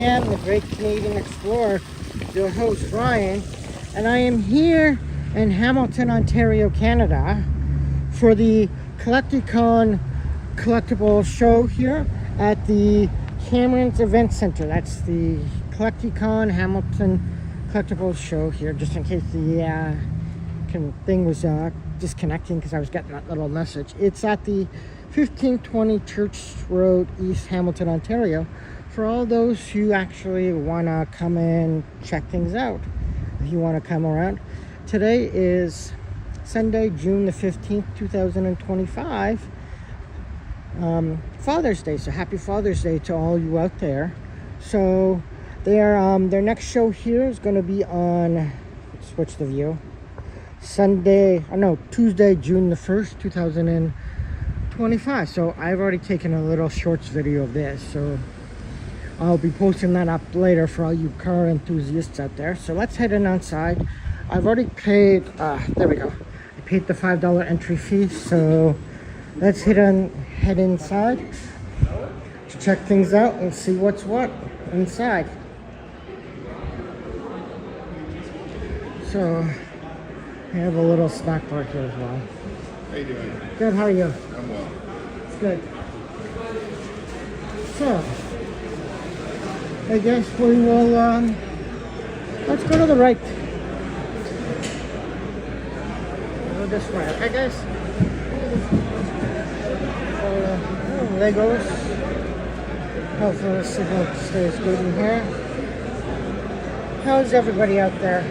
I am the Great Canadian Explorer, your host Ryan, and I am here in Hamilton, Ontario, Canada for the CollectiCon collectible show here at the Cameron's Event Center. That's the CollectiCon Hamilton collectible show here, just in case the thing was disconnecting because I was getting that little message. It's at the 1520 Church Road, East Hamilton, Ontario, for all those who actually want to come and check things out. If you want to come around. Today is Sunday, June the 15th, 2025. Father's Day, so happy Father's Day to all you out there. So their next show here is going to be on, switch the view, Tuesday, June the 1st, 2025. So I've already taken a little shorts video of this, so I'll be posting that up later for all you car enthusiasts out there. So let's head in outside. I've already paid, there we go. I paid the $5 entry fee, so let's head inside to check things out and see what's what inside. So I have a little snack bar here as well. How you doing? Good, how are you? I'm well. Good. So I guess we will, let's go to the right. Go this way, okay guys? Legos. Hopefully the signal stays good in here. How's everybody out there?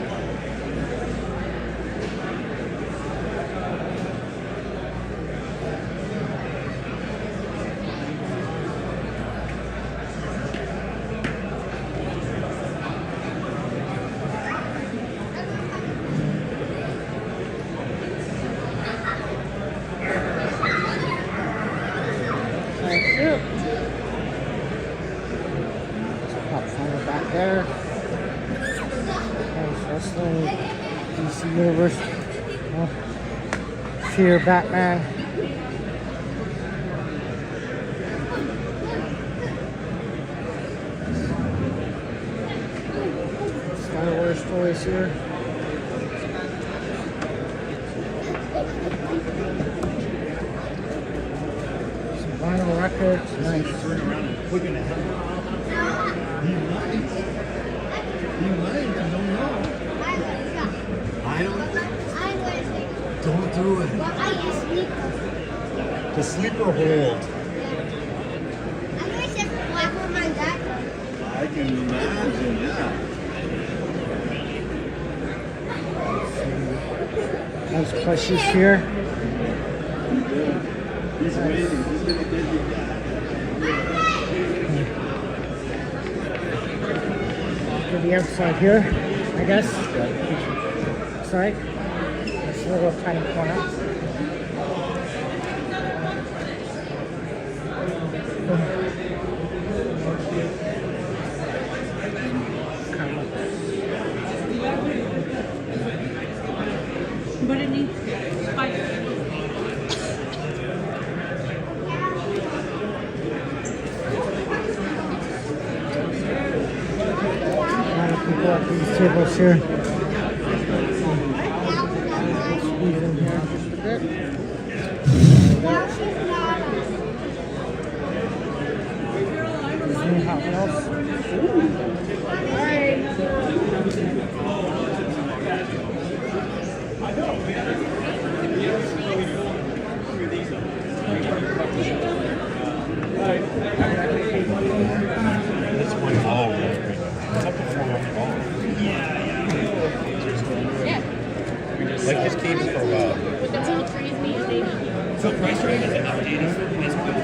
There. Nice wrestling, DC Universe, Fear Batman. Star Wars toys here. Some vinyl records, nice. You might, I don't know. Don't do it. The sleeper hold. I can imagine, yeah. Nice plushies here. He's waiting. He's gonna get you back. To the outside here, I guess. Sorry. This little tiny corner. But it needs fire. People at these tables here. Squeeze in here just a bit. Disney Hot Wheels. That's one ball. Like this came for a while. So price range is updated for Facebook.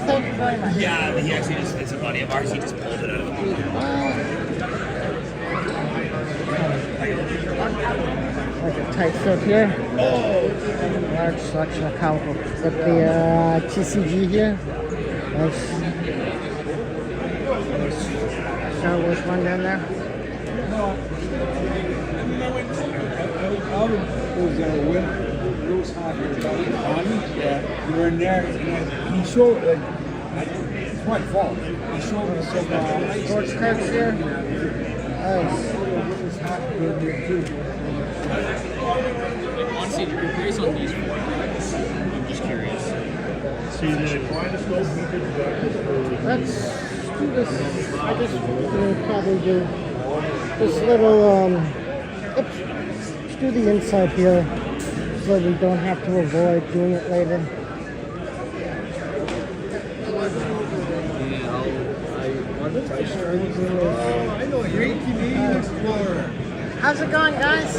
Thank you very much. Yeah, he actually just, it's a buddy of ours, he just pulled it out of the Like a tight fit here. Large selection of comic books. With the TCG here. Nice. Star Wars one down there. was with Bruce Hockey about yeah. You were in there, and he showed, like, it's my fault. He showed me some Sports cards here. Nice. Honestly, you're curious on these four cards. I'm just curious. Let's do this. I just will probably do this little, oops. Let's do the inside here so we don't have to avoid doing it later. I know, great Canadian explorer. How's it going, guys?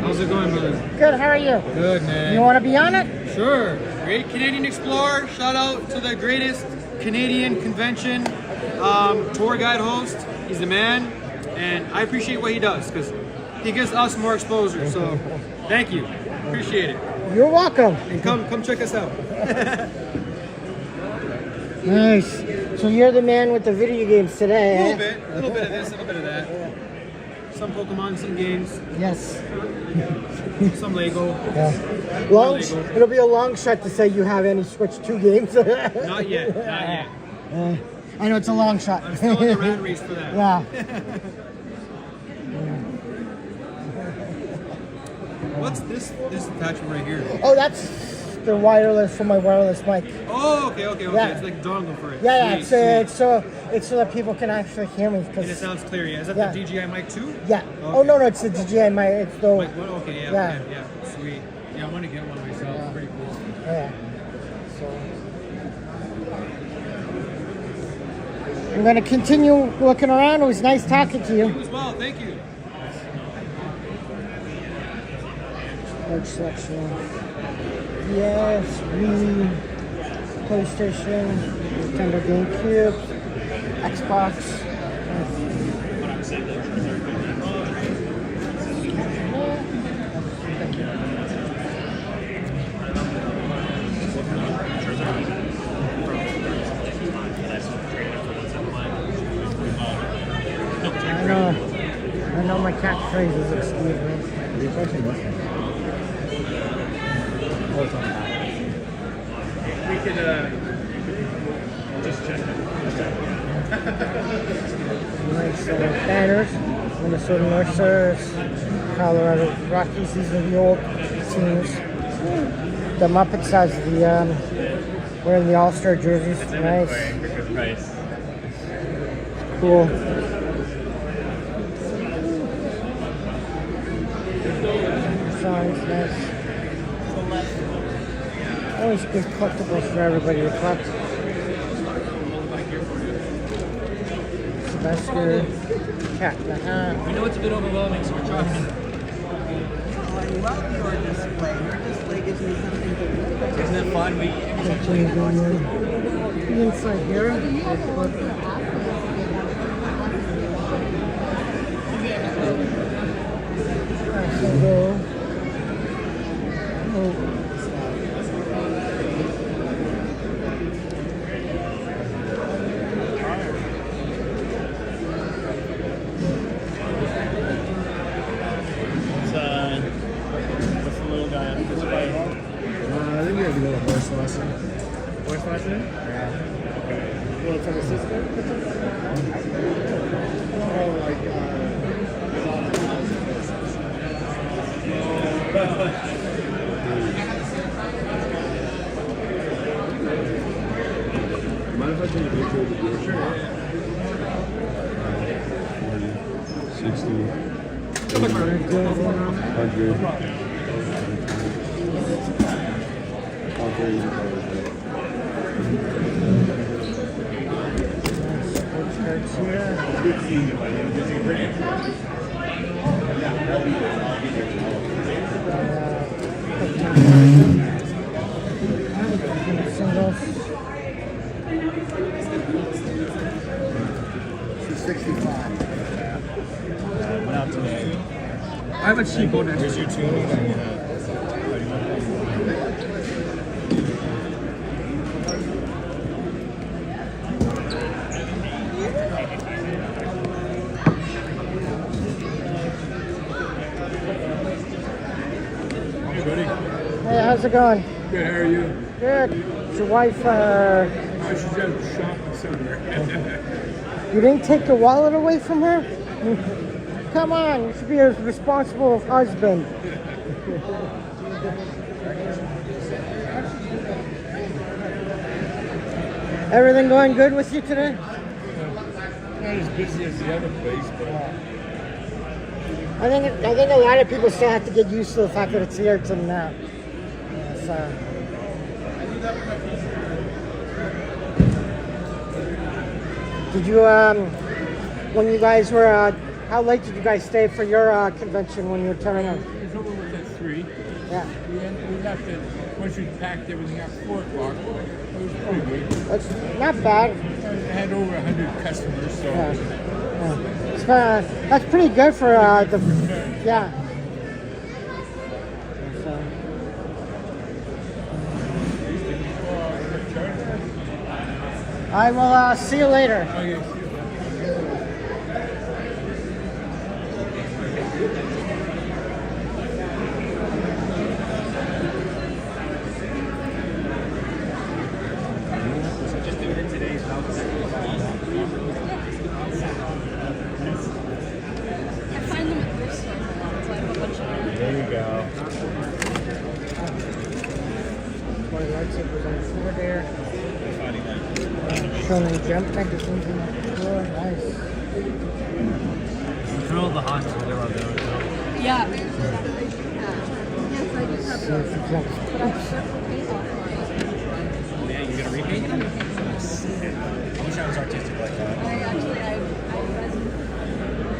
How's it going, brother? Good, how are you? Good, man. You want to be on it? Sure. Great Canadian Explorer. Shout out to the greatest Canadian convention tour guide host. He's the man, and I appreciate what he does because he gives us more exposure. So, thank you. Appreciate it. You're welcome. And come check us out. Nice. So you're the man with the video games today, A eh? little bit of this, a little bit of that. Some Pokemon, some games, Yes. some Lego. Yeah. Long. It'll be a long shot to say you have any Switch 2 games. Not yet, not yet. I know it's a long shot. I'm still in the rat race for that. Yeah. What's this attachment right here? Oh, that's the wireless for my wireless mic. Oh, okay. Yeah. It's like a dongle for it. Yeah, Sweet, it's so that people can actually hear me. And it sounds clear, yeah. Is that Yeah. the DJI mic too? Yeah. Okay. Oh no, it's the DJI mic. It's the Like what? Okay, yeah, Yeah. yeah. Sweet. Yeah, I want to get one myself. Yeah. Pretty cool. yeah. So I'm gonna continue looking around. It was nice talking to You you. as well. Thank you. Large selection. Yes, Wii, PlayStation, Nintendo GameCube, Xbox. I know my catchphrases, excuse me. We could just check it. Nice banners. Minnesota North Stars, Colorado Rockies. These are the old teams. The Muppets has the wearing the All-Star jerseys. Nice. For good price. Cool. Signs, nice. Always good collectibles for everybody to collect. Sylvester, Cat in the Hat. I know it's a bit overwhelming, so we're trying. I love your display. Your display gives me something to look at. Isn't it fun? The inside here. What's the little guy on display? I think we have to go to horse lesson. Horse lesson? Yeah. Okay. You want to tell the sister? Oh, like, mind if I take a picture of the deal? Sure. 60, 65. Went out today. I have a cheap one next Here's your two. How's it going? Good, how are you? Good. Is your wife, I should have shopping somewhere. you didn't take your wallet away from her? Come on, you should be a responsible husband. Everything going good with you today? Not as busy as the other place, but I think a lot of people still have to get used to the fact that it's here to now. So. Did you when you guys were how late did you guys stay for your convention when you were turning on? it was over with at 3. Yeah, We left it, once we packed everything at 4 o'clock. It was pretty good. that's not bad. I had over 100 customers, so Yeah. It's, that's pretty good for the yeah. So. I will see you later. okay. I find them at thrift stores a lot, so I have a bunch of them. There you go. My lightsabers on the floor there. Showing jump magazines on the floor. Nice. Control the hostage they love doing. Yeah. See if it jumps. Yeah, you're gonna repaint them? I wish I was artistic like that.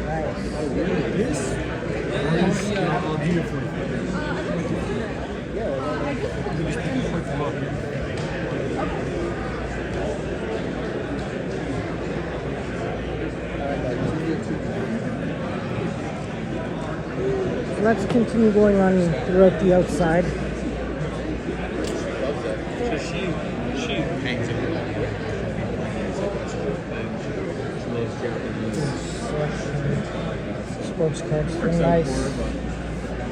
Nice. Let's continue going on throughout the outside. So she hangs it. Sports cards, very nice.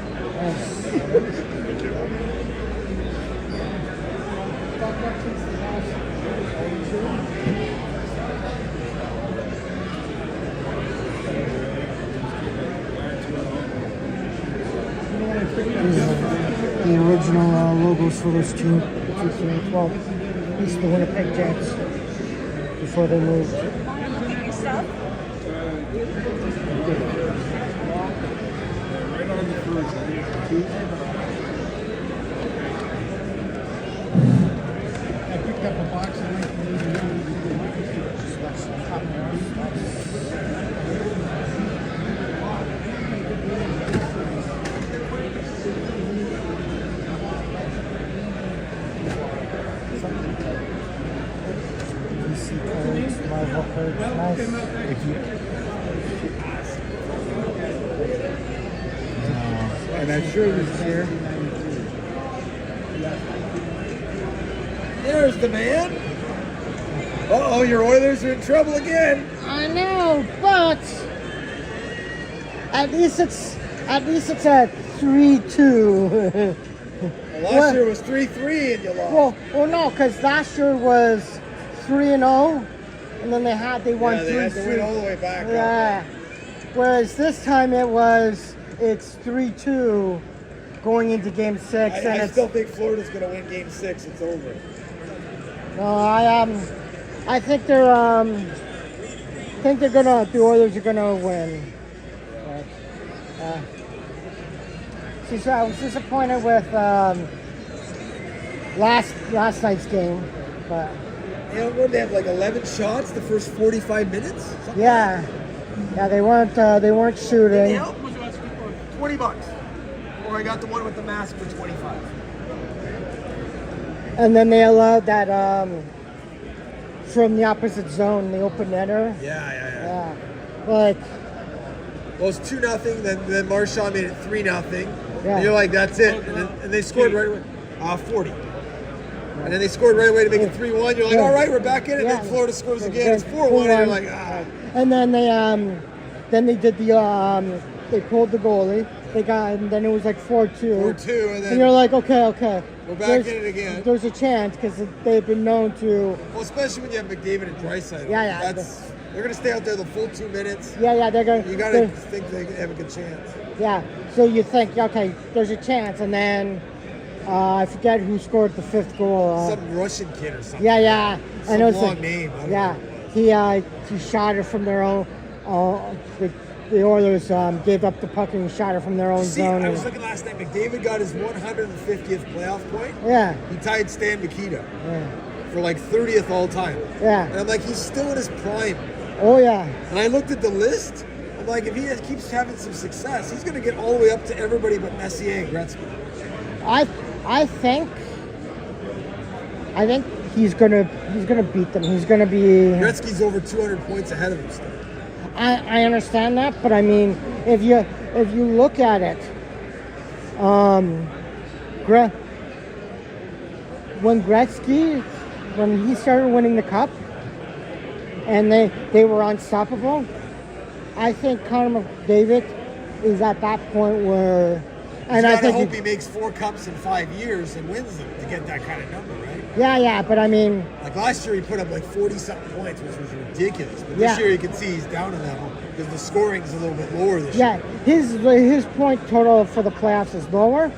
The original logos for those two teams. Well, at least the Winnipeg Jets before they moved. Right on the first. I picked up a box of 1989. DC cards, Marvel cards, nice. And I'm sure this here. There's the man. Uh-oh, your Oilers are in trouble again. I know, but at least it's at 3-2. Last year was 3-3 and you lost. well, no, because last year was 3-0, and then they won Yeah, they had to 3-3. win all the way back. Yeah. Whereas this time it's 3-2 going into Game 6, and I it's still think Florida's going to win Game 6. It's over. no, I think the Oilers are gonna win. But, see, I was disappointed with last night's game, but You know what? They have like 11 shots the first 45 minutes. Something yeah, they weren't shooting. Yeah, $20. Or I got the one with the mask for 25. And then they allowed that from the opposite zone, the open netter. Yeah. Like, Well, it's 2-0. Then Marchand made it 3-0. Yeah. And you're like, that's it. And they scored right away. 40. And then they scored right away to make it 3-1. You're like, Yeah. all right, we're back in it. Yeah. And then Florida scores again. It's 4-1. And you're like, ah. And then they did they pulled the goalie. they got, and then it was like 4-2. 4-2, and then you're like, okay. we're back There's- in it again. There's a chance because they've been known to. Well, especially when you have McDavid and Draisaitl. Yeah. They're going to stay out there the full 2 minutes. Yeah, they're going. You got to think they have a good chance. Yeah, so you think, okay, there's a chance, and then I forget who scored the 5th goal. Some Russian kid or something. Yeah, Some and it was long name. I don't Yeah, know. he shot it from their own. The Oilers gave up the puck and shot it from their own See, zone. I was looking last night. McDavid got his 150th playoff point. Yeah, He tied Stan Mikita yeah, for like 30th all time. yeah. And I'm like, he's still in his prime. Oh yeah, And I looked at the list. I'm like, if he keeps having some success, he's going to get all the way up to everybody but Messier and Gretzky. I think he's gonna beat them. He's gonna be. Gretzky's over 200 points ahead of him still. I understand that, but I mean, if you look at it, when he started winning the cup, and they were unstoppable, I think Connor McDavid is at that point where, and You I gotta think hope he makes 4 cups in 5 years and wins them to get that kind of number, right? yeah, but I mean, Like last year, he put up like 40-something points, which was ridiculous. But Yeah. this year, you can see he's down a level because the scoring's a little bit lower this yeah, year. his point total for the playoffs is lower,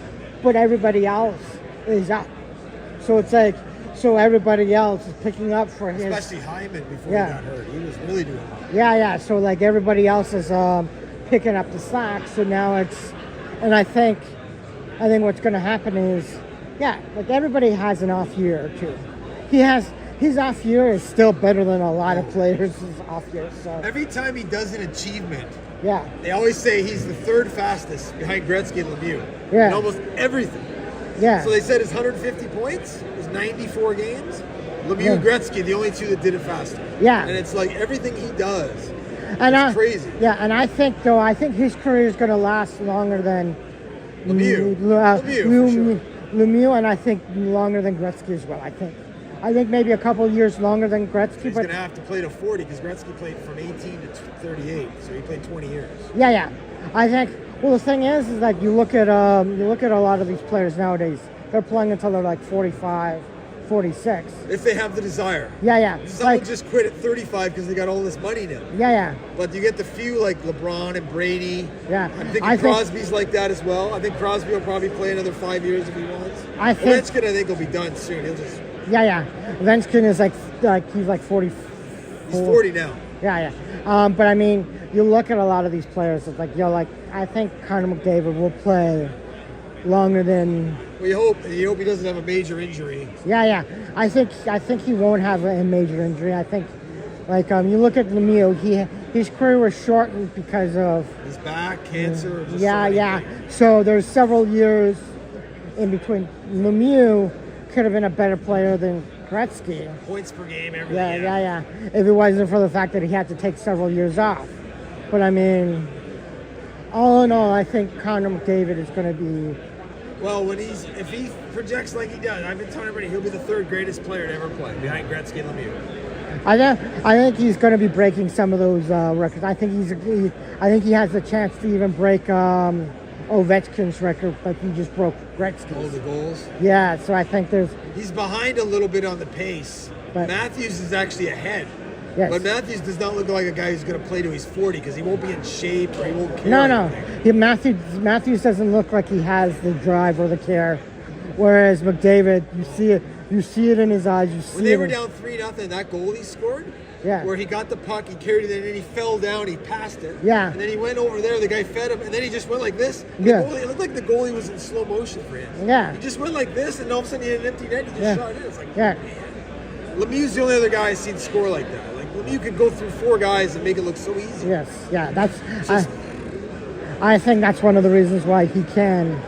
but everybody else is up. So it's like, so everybody else is picking up for his. Especially Hyman before Yeah. he got hurt. He was really doing well. Yeah. So like everybody else is picking up the slack. So now and I think what's going to happen is, like everybody has an off year or two. His off year is still better than a lot of players' off years. So Every time he does an achievement, yeah, they always say he's the 3rd fastest behind Gretzky and Lemieux. Yeah. In almost everything. yeah, So they said his 150 points was 94 games. Lemieux Yeah. and Gretzky, the only 2 that did it faster. Yeah. And it's like everything he does. and crazy. Yeah, and I think his career is going to last longer than Lemieux. Lemieux, for sure. Lemieux, and I think longer than Gretzky as well. I think maybe a couple of years longer than Gretzky, He's but going to have to play to 40 because Gretzky played from 18 to 38, so he played 20 years. yeah. I think. Well, the thing is like you look at a lot of these players nowadays. They're playing until they're like 45, 46. If they have the desire. Yeah. Some Like, will just quit at 35 because they got all this money now. yeah. But you get the few like LeBron and Brady. Yeah. I'm thinking I think- Crosby's like that as well. I think Crosby will probably play another 5 years if he wants. I think- Ovechkin, I think, will be done soon. He'll just. Yeah. Ovechkin is like he's like 40. He's 40 now. Yeah. But I mean, you look at a lot of these players. It's like I think Connor McDavid will play longer than. We hope. You hope he doesn't have a major injury. Yeah. I think he won't have a major injury. I think, like you look at Lemieux, his career was shortened because of. His back, cancer. Just so Yeah. many things. So there's several years in between. Lemieux could have been a better player than Gretzky. Points per game, everything. Yeah. If it wasn't for the fact that he had to take several years off. But I mean, all in all, I think Connor McDavid is going to be. Well, if he projects like he does, I've been telling everybody he'll be the 3rd greatest player to ever play behind Gretzky and Lemieux. I think he's going to be breaking some of those records. I think he has the chance to even break Ovechkin's record, but he just broke Gretzky's. All the goals. Yeah, so I think He's behind a little bit on the pace. But- Matthews is actually ahead. Yes. But Matthews does not look like a guy who's going to play till he's 40 because he won't be in shape or he won't care. No. Matthews doesn't look like he has the drive or the care, whereas McDavid, you see it in his eyes. When they were down 3-0, that goal he scored, Yeah. where he got the puck, he carried it, and then he fell down, he passed it. Yeah. And then he went over there, the guy fed him, and then he just went like this. Yeah. It looked like the goalie was in slow motion for him. Yeah. He just went like this, and all of a sudden he had an empty net, he just Yeah. shot it in. It's like, Yeah. Lemieux's the only other guy I've seen score like that. Like, Lemieux could go through 4 guys and make it look so easy. Yes, yeah, that's. just- I think that's one of the reasons why he can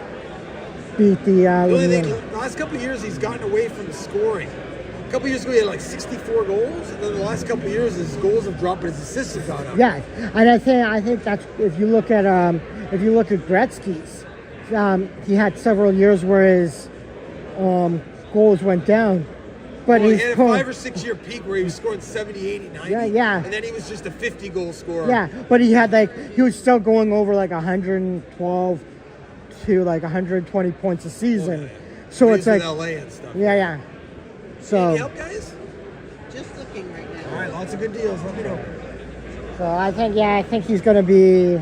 beat the. The only thing, Lemieux. the last couple of years, he's gotten away from scoring. A couple of years ago, he had like 64 goals, and then the last couple of years, his goals have dropped, but his assists have gone up. Yeah, and I think that's if you look at Gretzky's, he had several years where his goals went down, but Well, he his had a goal- 5 or 6 year peak where he was scoring 70, 80, 90. Yeah. And then he was just a 50 goal scorer. Yeah, but he was still going over like 112, to like 120 points a season. So it's He's like, in LA and stuff. yeah. Any So, help, guys? Just looking right now. All right, lots of good deals. Let me know. so I think he's going to be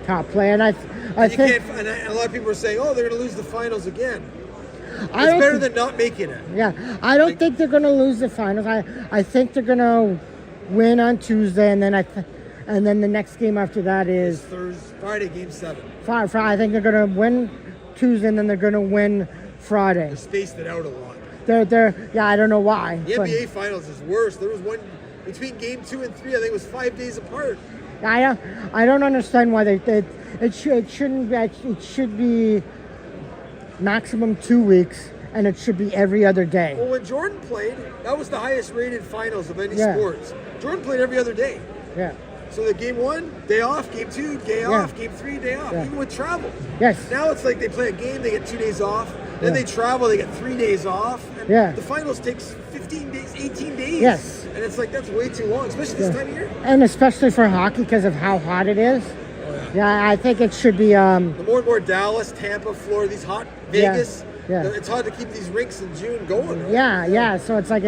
top player. And I And you think, can't, and a lot of people are saying, oh, they're going to lose the finals again. I It's don't better thi- than not making it. yeah, I don't think they're going to lose the finals. I think they're going to win on Tuesday, and then and then the next game after that is Friday, game 7. Friday. I think they're going to win Tuesday, and then they're going to win Friday. They spaced it out a lot. Yeah, I don't know why. The but NBA finals is worse. There was one between game 2 and 3. I think it was 5 days apart. I don't understand why it shouldn't be. It should be maximum 2 weeks, and it should be every other day. Well, when Jordan played, that was the highest rated finals of any Yeah. sports. Jordan played every other day. Yeah. So the game 1, day off. Game 2, day off. Game 3, day off. Yeah. Even with travel. Yes. Now it's like they play a game, they get 2 days off. Then Yeah. they travel, they get 3 days off. And Yeah. the finals takes 15 days, 18 days. Yes. And it's like, that's way too long, especially this time of year. And especially for hockey because of how hot it is. Yeah, I think it should be. The more and more Dallas, Tampa, Florida, these hot Vegas. Yeah. It's hard to keep these rinks in June going. Right? Yeah. So it's like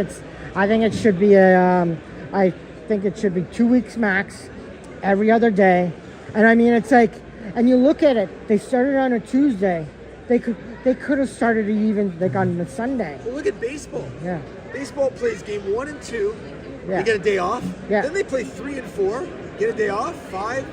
I think it should be I think it should be 2 weeks max, every other day. And I mean, it's like, and you look at it. They started on a Tuesday. They could have started it even like on the Sunday. Well, look at baseball. Yeah. Baseball plays game 1 and 2. Yeah. They get a day off. Yeah. Then they play 3 and 4. Get a day off. 5.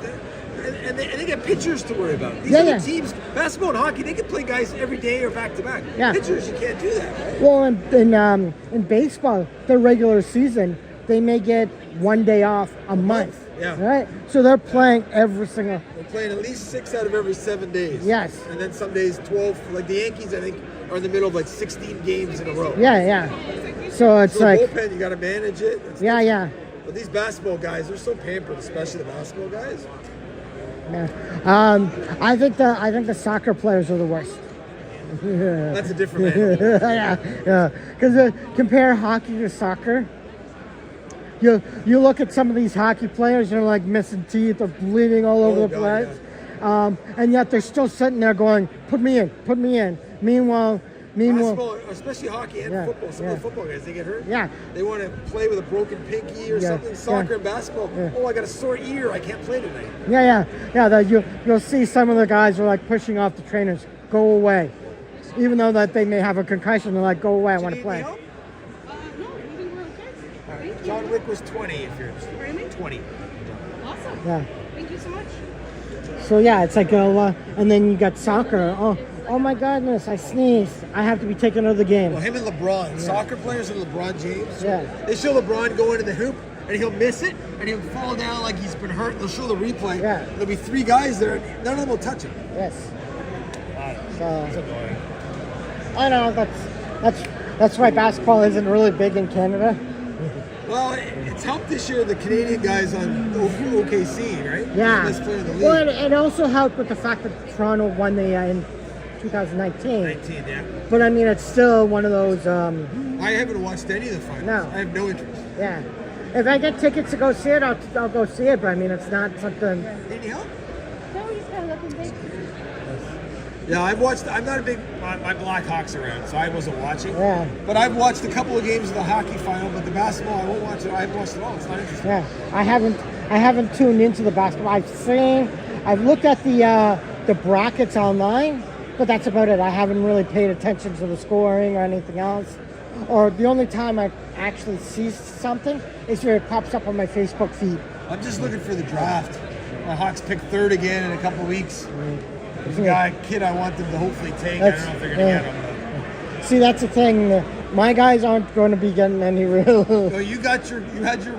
And they get pitchers to worry about. These other teams, basketball and hockey, they can play guys every day or back to back. Yeah. Pitchers, you can't do that, right? Well, in baseball, the regular season, they may get 1 day off a month. Yeah. Right. So they're playing every single. They're playing at least 6 out of every 7 days. Yes. And then some days 12. Like the Yankees, I think, are in the middle of like 16 games in a row. Yeah. So it's So like. the bullpen, you got to manage it. It's Yeah. But these basketball guys, they're so pampered, especially the basketball guys. Yeah. I think the soccer players are the worst. That's a different animal. yeah. Because compare hockey to soccer. You look at some of these hockey players, they're like missing teeth or bleeding all over the God, place, and yet they're still sitting there going, "Put me in." Meanwhile, Basketball, especially hockey and Yeah, football. Some of the football guys, they get hurt. Yeah. They want to play with a broken pinky or Yeah, something. Soccer yeah, and basketball. yeah. Oh, I got a sore ear. I can't play tonight. You'll see some of the guys are like pushing off the trainers, "Go away," even though that they may have a concussion. They're like, "Go away, I want to Do you play." need help? No, I think we're okay. Thank you. John Wick was 20 if you're interested. Really? 20. Awesome. Yeah. Thank you so much. So yeah, it's like a lot, and then you got soccer. Oh my goodness, I sneezed. I have to be taken out of the game. Well, him and LeBron. Soccer players and LeBron James. Yeah. They show LeBron going to the hoop, and he'll miss it, and he'll fall down like he's been hurt. They'll show the replay. Yeah. There'll be 3 guys there, and none of them will touch him. Yes. So annoying. I know that's why basketball isn't really big in Canada. Well, it's helped this year the Canadian guys on OKC, right? Yeah. Best player in the league. Well, it also helped with the fact that Toronto won the in 2019. 19, yeah. But I mean, it's still one of those. I haven't watched any of the finals. No. I have no interest. Yeah. If I get tickets to go see it, I'll go see it. But I mean, it's not something. Any help? No, he's kind of looking big. Yeah, I've watched. I'm not a big. My Blackhawks around, so I wasn't watching. Yeah. But I've watched a couple of games of the hockey final, but the basketball I won't watch it. I haven't watched it all. It's not interesting. Yeah. I haven't tuned into the basketball. I've looked at the brackets online, but that's about it. I haven't really paid attention to the scoring or anything else. Or the only time I actually see something is where it pops up on my Facebook feed. I'm just looking for the draft. My Hawks pick 3rd again in a couple of weeks. There's a kid I want them to hopefully take. I don't know if they're going to get him. See, that's the thing. My guys aren't going to be getting any real. So you had your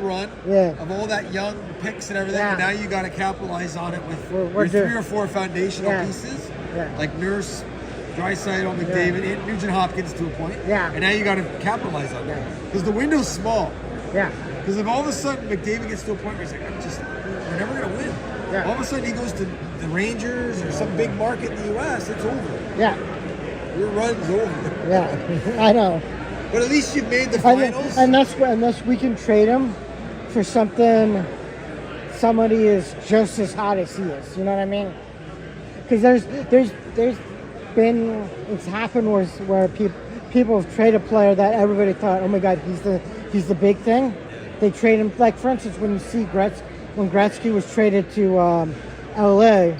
run Yeah. of all that young picks and everything, Yeah. and now you got to capitalize on it with We're your doing- 3 or 4 foundational Yeah. pieces, Yeah. like Nurse, Draisaitl, McDavid, and Nugent Hopkins to a point. Yeah. And now you got to capitalize on that because the window's small. Yeah. Because if all of a sudden McDavid gets to a point where he's like, we're never going to win. Yeah. All of a sudden he goes to the Rangers or some big market in the U.S., it's over. Yeah. Your run's over. Yeah. I know. But at least you've made the finals. Unless we can trade him for somebody is just as hot as he is. You know what I mean? because there's been it's happened where people have traded a player that everybody thought, oh my god, he's the big thing. They trade him, like for instance when you see when Gretzky was traded to LA. Well,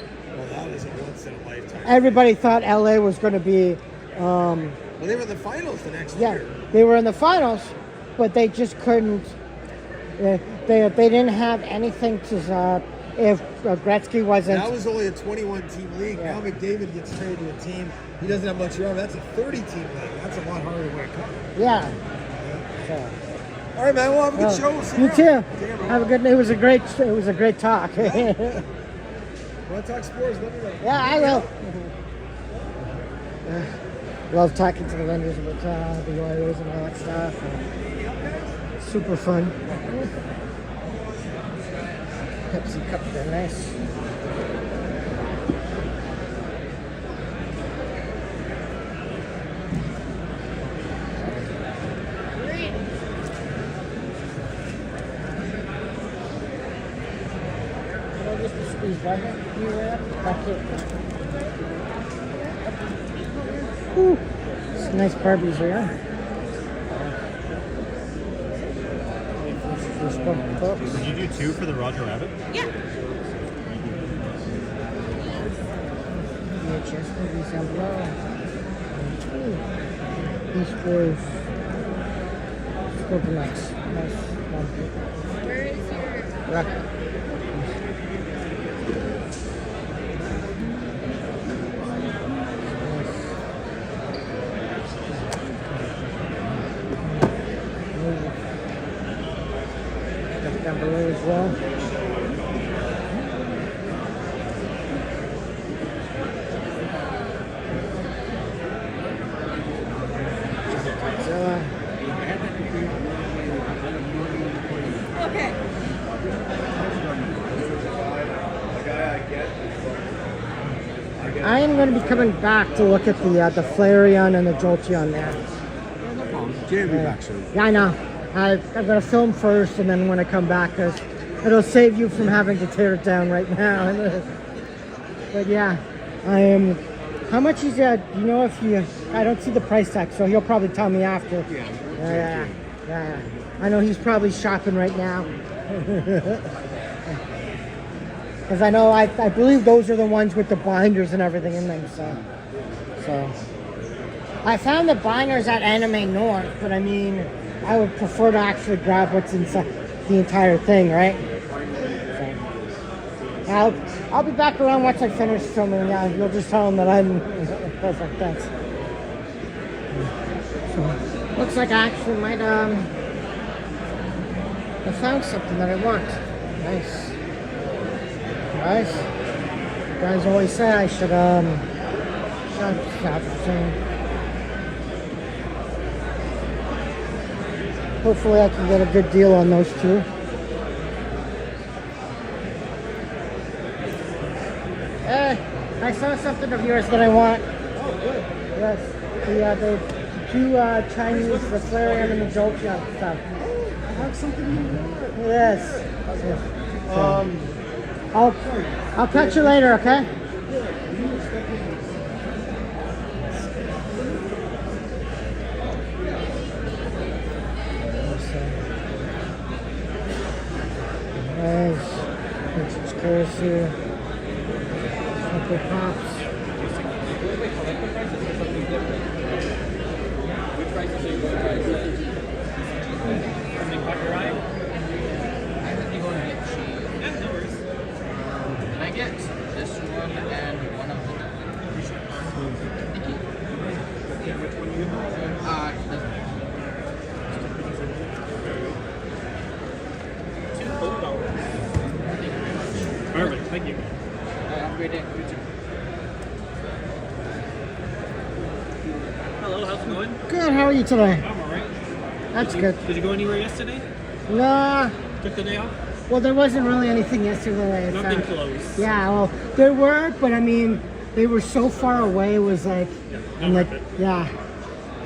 that was a once in a lifetime. Everybody thought LA was going to be. Well, they were in the finals the next Yeah, year. they were in the finals, but they just couldn't. They didn't have anything to. If Gretzky wasn't. That was only a 21-team league. Yeah. Now McDavid gets traded to a team. He doesn't have much yard. That's a 30-team league. That's a lot harder to win a cup. Yeah. So. All right, man. Well, have a good show. We'll see You around. too. Take care, bro. Have a good. It was a great talk. Want to talk sports? Let me know. Yeah, I will. Love talking to the vendors about the Oilers and all that stuff. Super fun. Pepsi cup, they're nice. Can I just squeeze one here? Back here. Ooh, some nice Barbies here. Did you do 2 for the Roger Rabbit? Yeah. VHS movies down below. Beast Boys. Scorpion Nights. Nice. Where is your... Rock. Down below as well. Okay. I am going to be coming back to look at the Flareon and the Jolteon there. No problem. Jay will be back soon. Yeah, I know. I'm going to film first, and then when I come back, because it'll save you from having to tear it down right now. But yeah, I am. How much is that? You know, if you, I don't see the price tag, so he'll probably tell me after. Yeah. I know he's probably shopping right now. Because I know, I believe those are the ones with the binders and everything in them. So I found the binders at Anime North, but I mean, I would prefer to actually grab what's inside the entire thing, right? So, I'll be back around once I finish filming. Yeah, you'll just tell them that I'm perfect. Thanks. So, looks like I actually might I found something that I want. Nice. Guys. You guys always say I should stop saying. Hopefully I can get a good deal on those two. I saw something of yours that I want. Oh, good. Yes. The two Chinese, the Flareon and the Jolteon stuff. I have something you want. Yes. I'll catch you later, okay? Nice. It's crazy. Super pops. Perfect, thank you. Hello, how's it going? Good, how are you today? I'm alright. That's good. Did you go anywhere yesterday? Nah, Took the day off? well, there wasn't really anything yesterday. It's, Nothing close. Yeah, well, there were, but I mean, they were so far away. It was like, I'm like, yeah,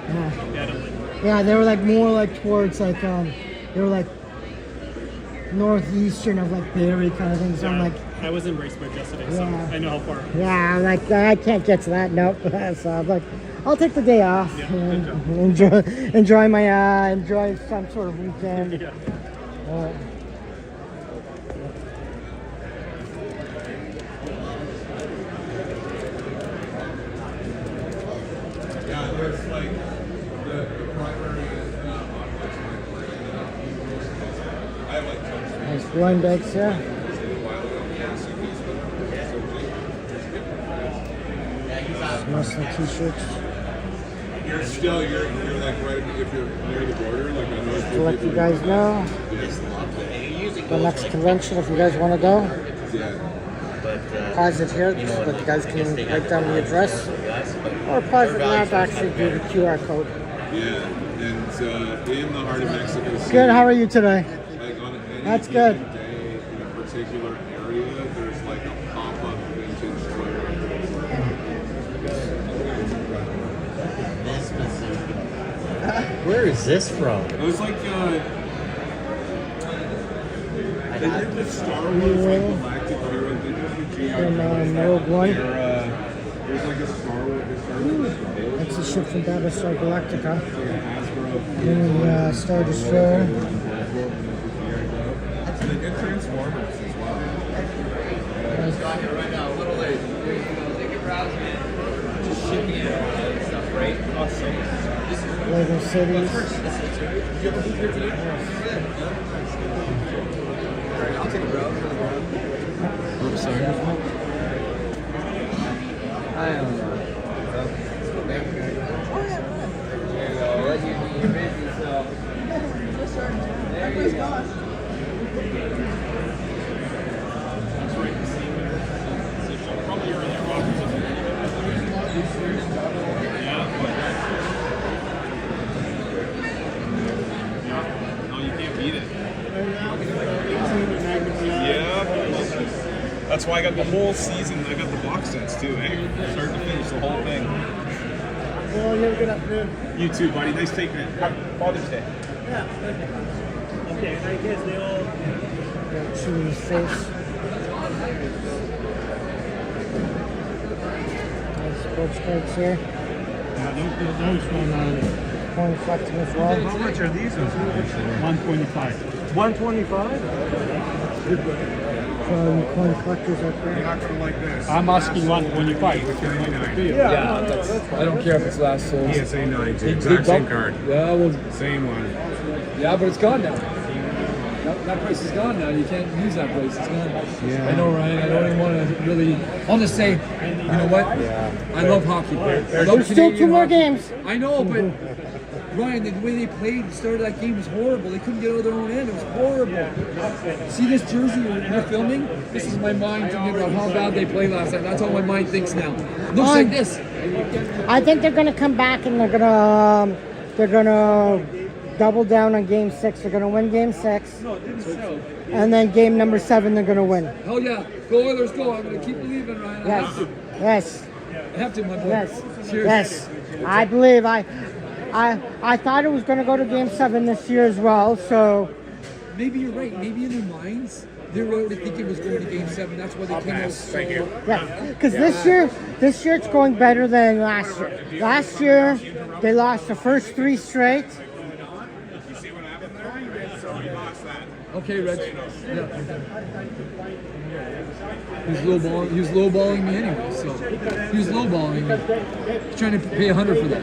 Yeah, I don't like it. yeah. They were like more like towards like, they were like northeastern of like Barrie kind of thing. So I'm like, I was in Bracebridge yesterday, so Yeah. I know how far. yeah, I'm like I can't get to that. Nope. So I'm like, I'll take the day off Yeah, and good enjoy my enjoy some sort of weekend. Yeah. Yeah, there's like the primary I have like Nice blind bags here. Mostly t-shirts. You're still you're like right if you're near the border, like I know To let you guys know, the next convention, if you guys want to go, pause it here so that you guys can write down the address, or pause it now to actually do the QR code. Yeah, and in the heart of Mexico City. Good. How are you today? Like on any That's good. given day in a particular area, there's like a pop-up vintage toy. Where is this from? It was like they did the Star Wars like Galactic Hero. They did the G.I. From Joe. Rogue One. There's like a Star Wars. That's a ship from Battlestar Galactica. Like a Hasbro. And the Star Destroyer. And they did Transformers as well. Lego Cities. Oops, sorry. I don't know. Probably earlier boxes. No, you can't beat it. Yeah. That's why I got the whole season. I got the box sets too, eh? Start to finish, the whole thing. Well, you have a good afternoon. You too, buddy. Nice taking it. Happy Father's Day. Okay, I guess they all. Chewie's face. Nice sports cards here. Those from Coin collecting as well. how much are these? 125. 125? From coin collectors up there. Like this. I'm asking 125. Yeah, that's, I don't care if it's last sold. ESA 9, They- they exact same bump- card. Yeah, well, Same one. yeah, but it's gone now. That price is gone now. You can't use that price. It's gone. Yeah. I know, Ryan. I don't even want to really. I'll just say, you know what? I love hockey. I love There's still Canadian two more hockey. games. I know, but Ryan, the way they played, started that game was horrible. They couldn't get out of their own end. It was horrible. See this jersey you're filming? This is my mind thinking about how bad they played last night. That's how my mind thinks now. It looks like this. I think they're gonna come back and they're gonna double down on Game 6. They're gonna win Game 6, and then Game number 7 they're gonna win. Hell yeah. Go Oilers, go. I'm going to keep believing, Ryan. I Yes, have to. yes, I have to, my boy. yes, Seriously. yes. I believe. I thought it was gonna go to Game 7 this year as well. So Maybe you're right. Maybe in their minds, they were already thinking it was going to Game 7. That's why they came out so... Thank you. yeah, because this year it's going better than last year. Last year they lost the first 3 straight. You see what happened there? So you lost that. Okay, Reg. Yeah. He was lowballing me anyway, so he was lowballing me. He's trying to pay $100 for that.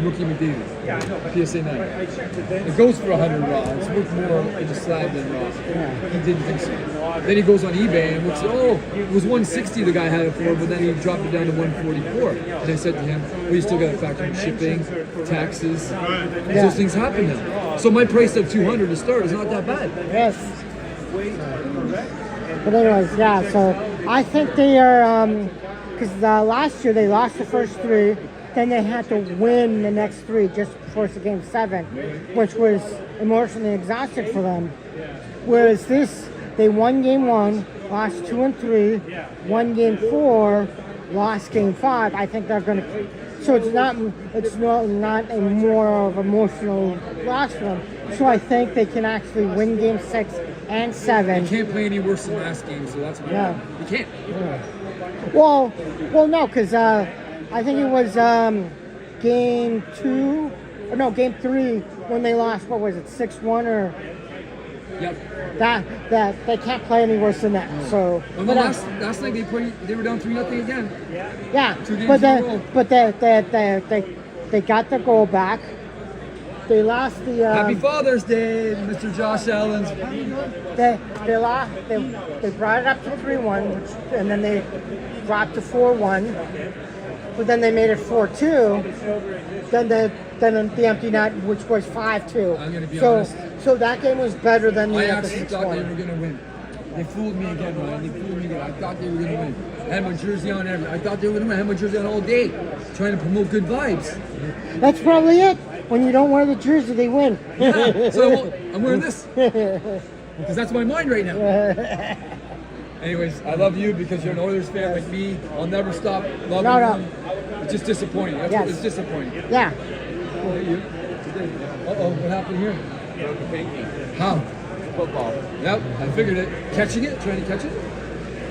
Rookie McDavid. PSA 9. It goes for $100 raw. It's worth more in the slab than raw. He didn't think so. Then he goes on eBay and looks, oh, it was $160 the guy had it for, but then he dropped it down to $144. And I said to him, well, you still got to factor in shipping, taxes. Those things happen now. So my price of $200 to start is not that bad. Yes. But anyways, yeah. So I think they are because last year they lost the first 3, then they had to win the next 3 just before the Game 7, which was emotionally exhausting for them. Whereas this, they won Game 1, lost 2 and 3, won Game 4, lost Game 5. I think they're going to. So it's not a more of emotional loss for them. So I think they can actually win game 6 and 7. You can't play any worse than last game, so that's why. Yeah. You can't. Well, no, because I think it was game 2, or no, game 3 when they lost. What was it, 6-1 or? Yep. That they can't play any worse than that. So. Well, But, last night they were down 3-0 again. yeah, 2 games but in a row. they got the goal back. They lost the. Happy Father's Day, Mr. Josh Allen. They lost. They brought it up to 3-1, and then they dropped to 4-1. But then they made it 4-2. Then the empty net, which was 5-2. I'm gonna be so honest. so that game was better than I the actually thought they 6-1. were going to win. They fooled me again, Ryan. They fooled me again. I thought they were going to win. I had my jersey on everything. I thought they were going to win. I had my jersey on all day, trying to promote good vibes. That's probably it. When you don't wear the jersey, they win. Yeah, so I'm wearing this because that's my mind right now. Anyways, I love you because you're an Oilers fan like me. I'll never stop loving No. you. It's just disappointing. That's Yes. what, it's disappointing. Yeah. Uh-oh, what happened here? How? Football. Yep, I figured it. Catching it? Trying to catch it?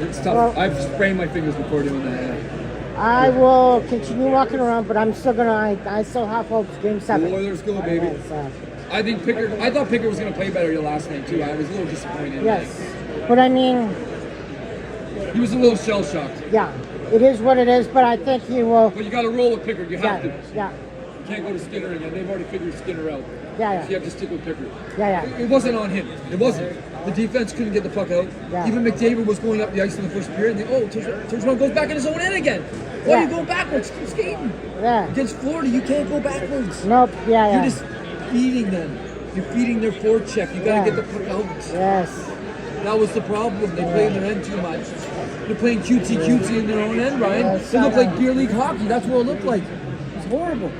It's tough. Well- I've sprained my fingers before doing that. Yeah. I will continue walking around, but I'm still gonna. I still have hopes. Game 7. The Oilers go, baby. So, I thought Pickard was going to play better your last night, too. I was a little disappointed. yes, but I mean, He was a little shell-shocked. yeah, it is what it is. But I think he will. But you got to roll with Pickard. You have Yeah, to. yeah, You can't go to Skinner again. They've already figured Skinner out. yeah, So you have to stick with Pickard. yeah. It wasn't on him. It wasn't. The defense couldn't get the puck out. Yeah. Even McDavid was going up the ice in the first period. And turns around, goes back in his own end again. Why are you Yeah. going backwards? Keep skating. Yeah. Against Florida, you can't go backwards. Nope. Yeah. You're Yeah. just feeding them. You're feeding their forecheck. You got to Yeah. get the puck out. Yes. That was the problem. They play in their end too much. They're playing cutesy in their own end, Ryan. Yeah, It looked like beer league hockey. That's what it looked like. It's horrible.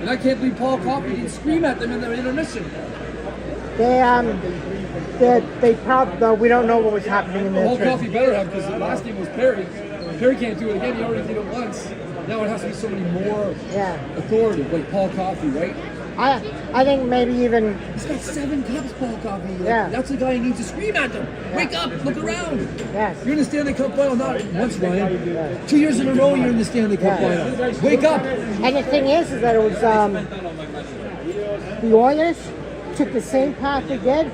And I can't believe Paul Coffey didn't scream at them in their intermission. They probably. We don't know what was happening in Paul the. Coffey better have because the last game was Perry. Perry can't do it again. He already did it once. Now it has to be somebody more Yeah. authoritative, like Paul Coffey, right? I think maybe even. He's got 7 cups, Paul Coffey. Like, Yeah. That's the guy who needs to scream at them. Wake up, look around. Yes. You're in the Stanley Cup final, not once, Ryan. 2 years in a row, you're in the Stanley Cup Yeah. final. Wake up. And the thing is that it was the Oilers took the same path they did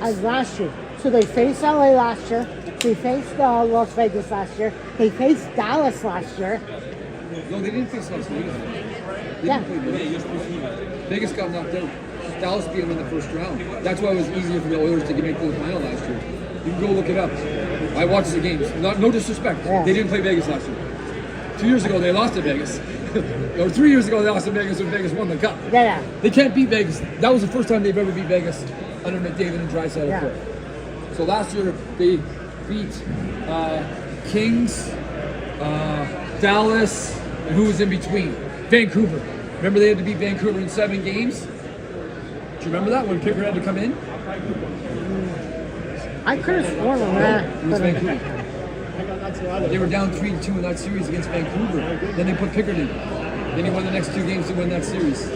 as last year. So they faced LA last year. They faced Las Vegas last year. They faced Dallas last year. No, they didn't face Las Vegas. They Yeah. didn't play Vegas. Vegas got knocked out. Dallas beat them in the first round. That's why it was easier for the Oilers to make the final last year. You can go look it up. I watched the games. No disrespect. Yeah. They didn't play Vegas last year. 2 years ago, they lost to Vegas. Or 3 years ago, they lost to Vegas when Vegas won the cup. Yeah. They can't beat Vegas. That was the first time they've ever beat Vegas under McDavid and Draisaitl. Yeah. So last year they beat Kings, Dallas, and who was in between? Vancouver. Remember they had to beat Vancouver in 7 games? Do you remember that when Pickard had to come in? I could have sworn on that. It was Vancouver. They were down 3-2 in that series against Vancouver. Then they put Pickard in. Then he won the next 2 games to win that series.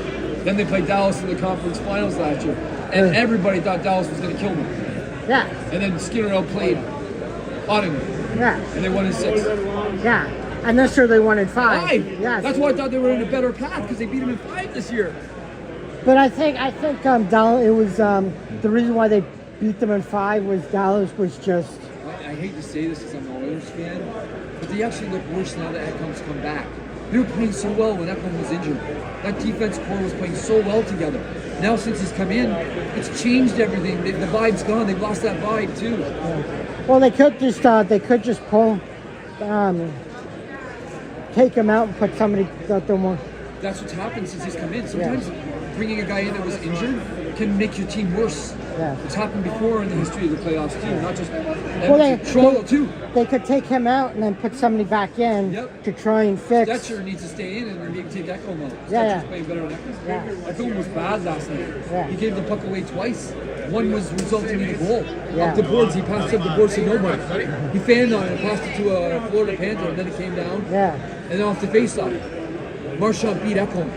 Then they played Dallas in the conference finals last year. And everybody thought Dallas was going to kill them. Yeah. And then Skinner outplayed Ottawa. Yeah. And they won in 6. Yeah. And this year they won in 5. 5! Yes. That's why I thought they were in a better path because they beat them in 5 this year. But I think Dallas. It was the reason why they beat them in 5 was Dallas was just. I hate to say this because I'm an Oilers fan, but they actually look worse now that Ekholm's come back. They were playing so well when Ekholm was injured. That defense core was playing so well together. Now since he's come in, it's changed everything. The vibe's gone. They've lost that vibe too. Well, they could just pull, take him out and put somebody out there more. That's what's happened since he's come in. Sometimes bringing a guy in that was injured can make your team worse. Yeah. It's happened before in the history of the playoffs too, not just Well, Toronto too. They could take him out and then put somebody back in Yep. to try and fix. Stetcher needs to stay in and maybe take Ekholm out. Yeah, Stetcher's yeah. playing better than Ekholm. Yeah. Ekholm was bad last night. Yeah. He gave the puck away twice. One was resulting in a goal. Yeah. Off the boards, he passed up the boards to nobody. He fanned on it and passed it to a Florida Panther, and then it came down. Yeah. And then off the faceoff, Marchand beat Ekholm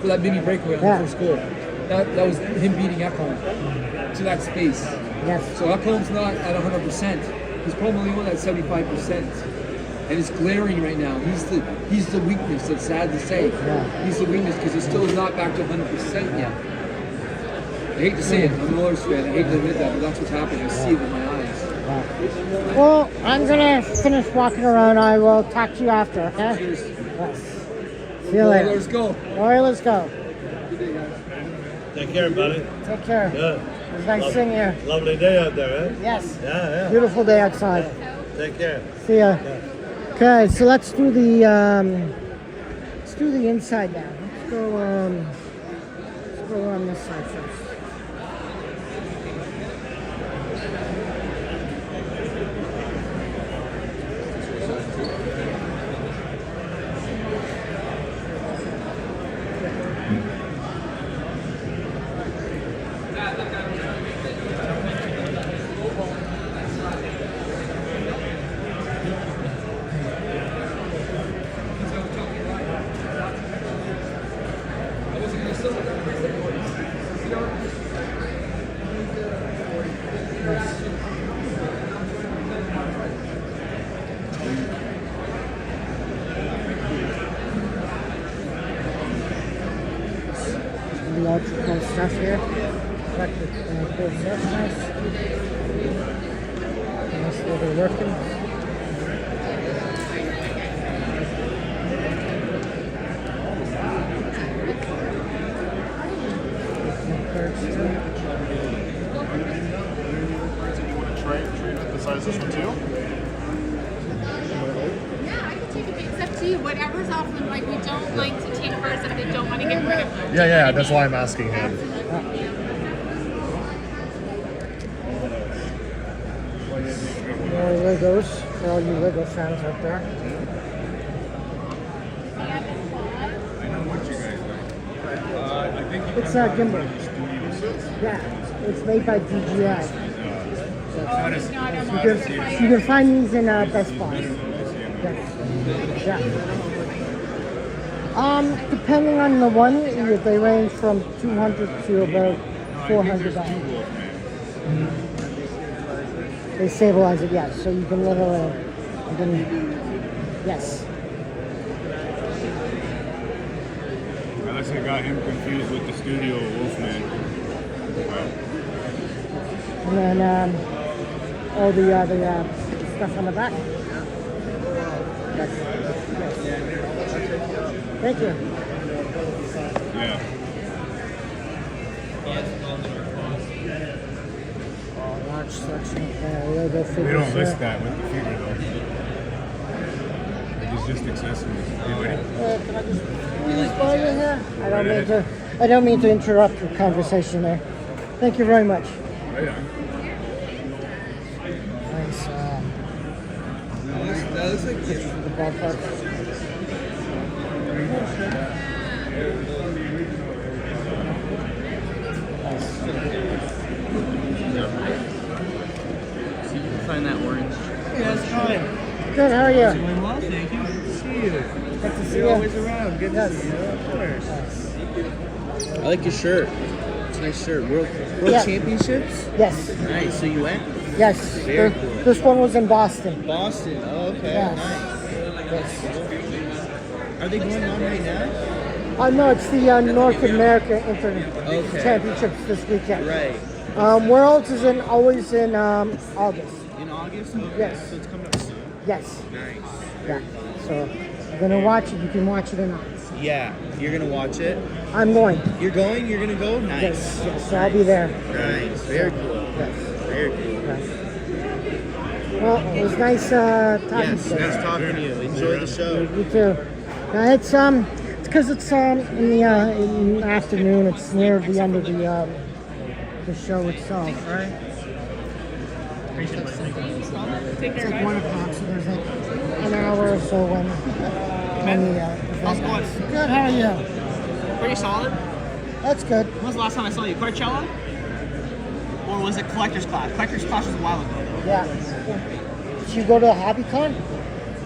for that mini breakaway on Yeah. the first goal. that was him beating Ekholm to that space. Yes. So Ekholm's not at 100%. He's probably only at 75%. And it's glaring right now. He's the weakness. It's sad to say. Yeah. He's the weakness because he's still not back to 100% yet. I hate to say it. I'm an Oilers fan. I hate to admit that, but that's what's happening. I see it with my eyes. Well, I'm gonna finish walking around. I will talk to you after, okay? Cheers. Yes. See you later. Oilers go. Oilers go. Take care, buddy. Take care. Good. It was nice seeing you. Lovely day out there, eh? Yes. Yeah. Beautiful day outside. Take care. See ya. Okay, so let's do the inside now. Let's go on this side first. The ultra cool stuff here. Collected cool stuff, nice. Nice little working. Besides this one too? Yeah, I can take a big. It's up to you. Whatever's off them. Like we don't like to take cars if they don't want to get rid of them. Yeah, that's why I'm asking him. More Legos for all you Lego fans out there. I think It's a gimbal. Yeah, it's made by DJI. You can find these in Best Buy. Yeah. Depending on the one, they range from $200 to about $400. They stabilize it, yes. So you can literally, yes. Unless I got him confused with the Studio Wolfman. And then all the stuff on the back. Yes. Thank you. Yeah. Large section. Lego figures. We don't list here. that with the figure though. It's just accessories. You ready? Can I just please buy you here? I don't mean to interrupt your conversation there. Thank you very much. Right on. Nice. That looks like this. The ballpark. Find that orange. Hey, how's it going? Good, how are you? Doing well, thank you. Good to see you. Good to see You're you. always around. Good Yes. to see you. Of course. I like your shirt. It's a nice shirt. World Yeah. Championships? Yes, Nice. So you went? yes. Very cool. This one was in Boston. Boston. Oh, okay. Yes. Nice. Are they going on right now? No, it's the North America Okay. Championships this weekend. Right. Worlds is always in August. In August? Okay. Yes. So it's coming up soon. Yes. Nice. Yeah. So I'm gonna watch it. You can watch it or not. Yeah. You're going to watch it? I'm going. You're going? You're going to go? Nice. Yes. Yes. So I'll be there. Nice. Very cool. Yes. Very cool. Yes. Well, it was nice talking Yes. to you. Nice talking to you. Enjoy the show. You too. It's because it's in the afternoon. It's near the end of the show itself, right? It's like 1 o'clock, so there's like an hour or so when the event. How's it going? Good. How are you? Pretty solid. That's good. When was the last time I saw you? Coachella? Or was it Collector's Class? Collector's Class was a while ago, though. Yeah. Did you go to HobbyCon?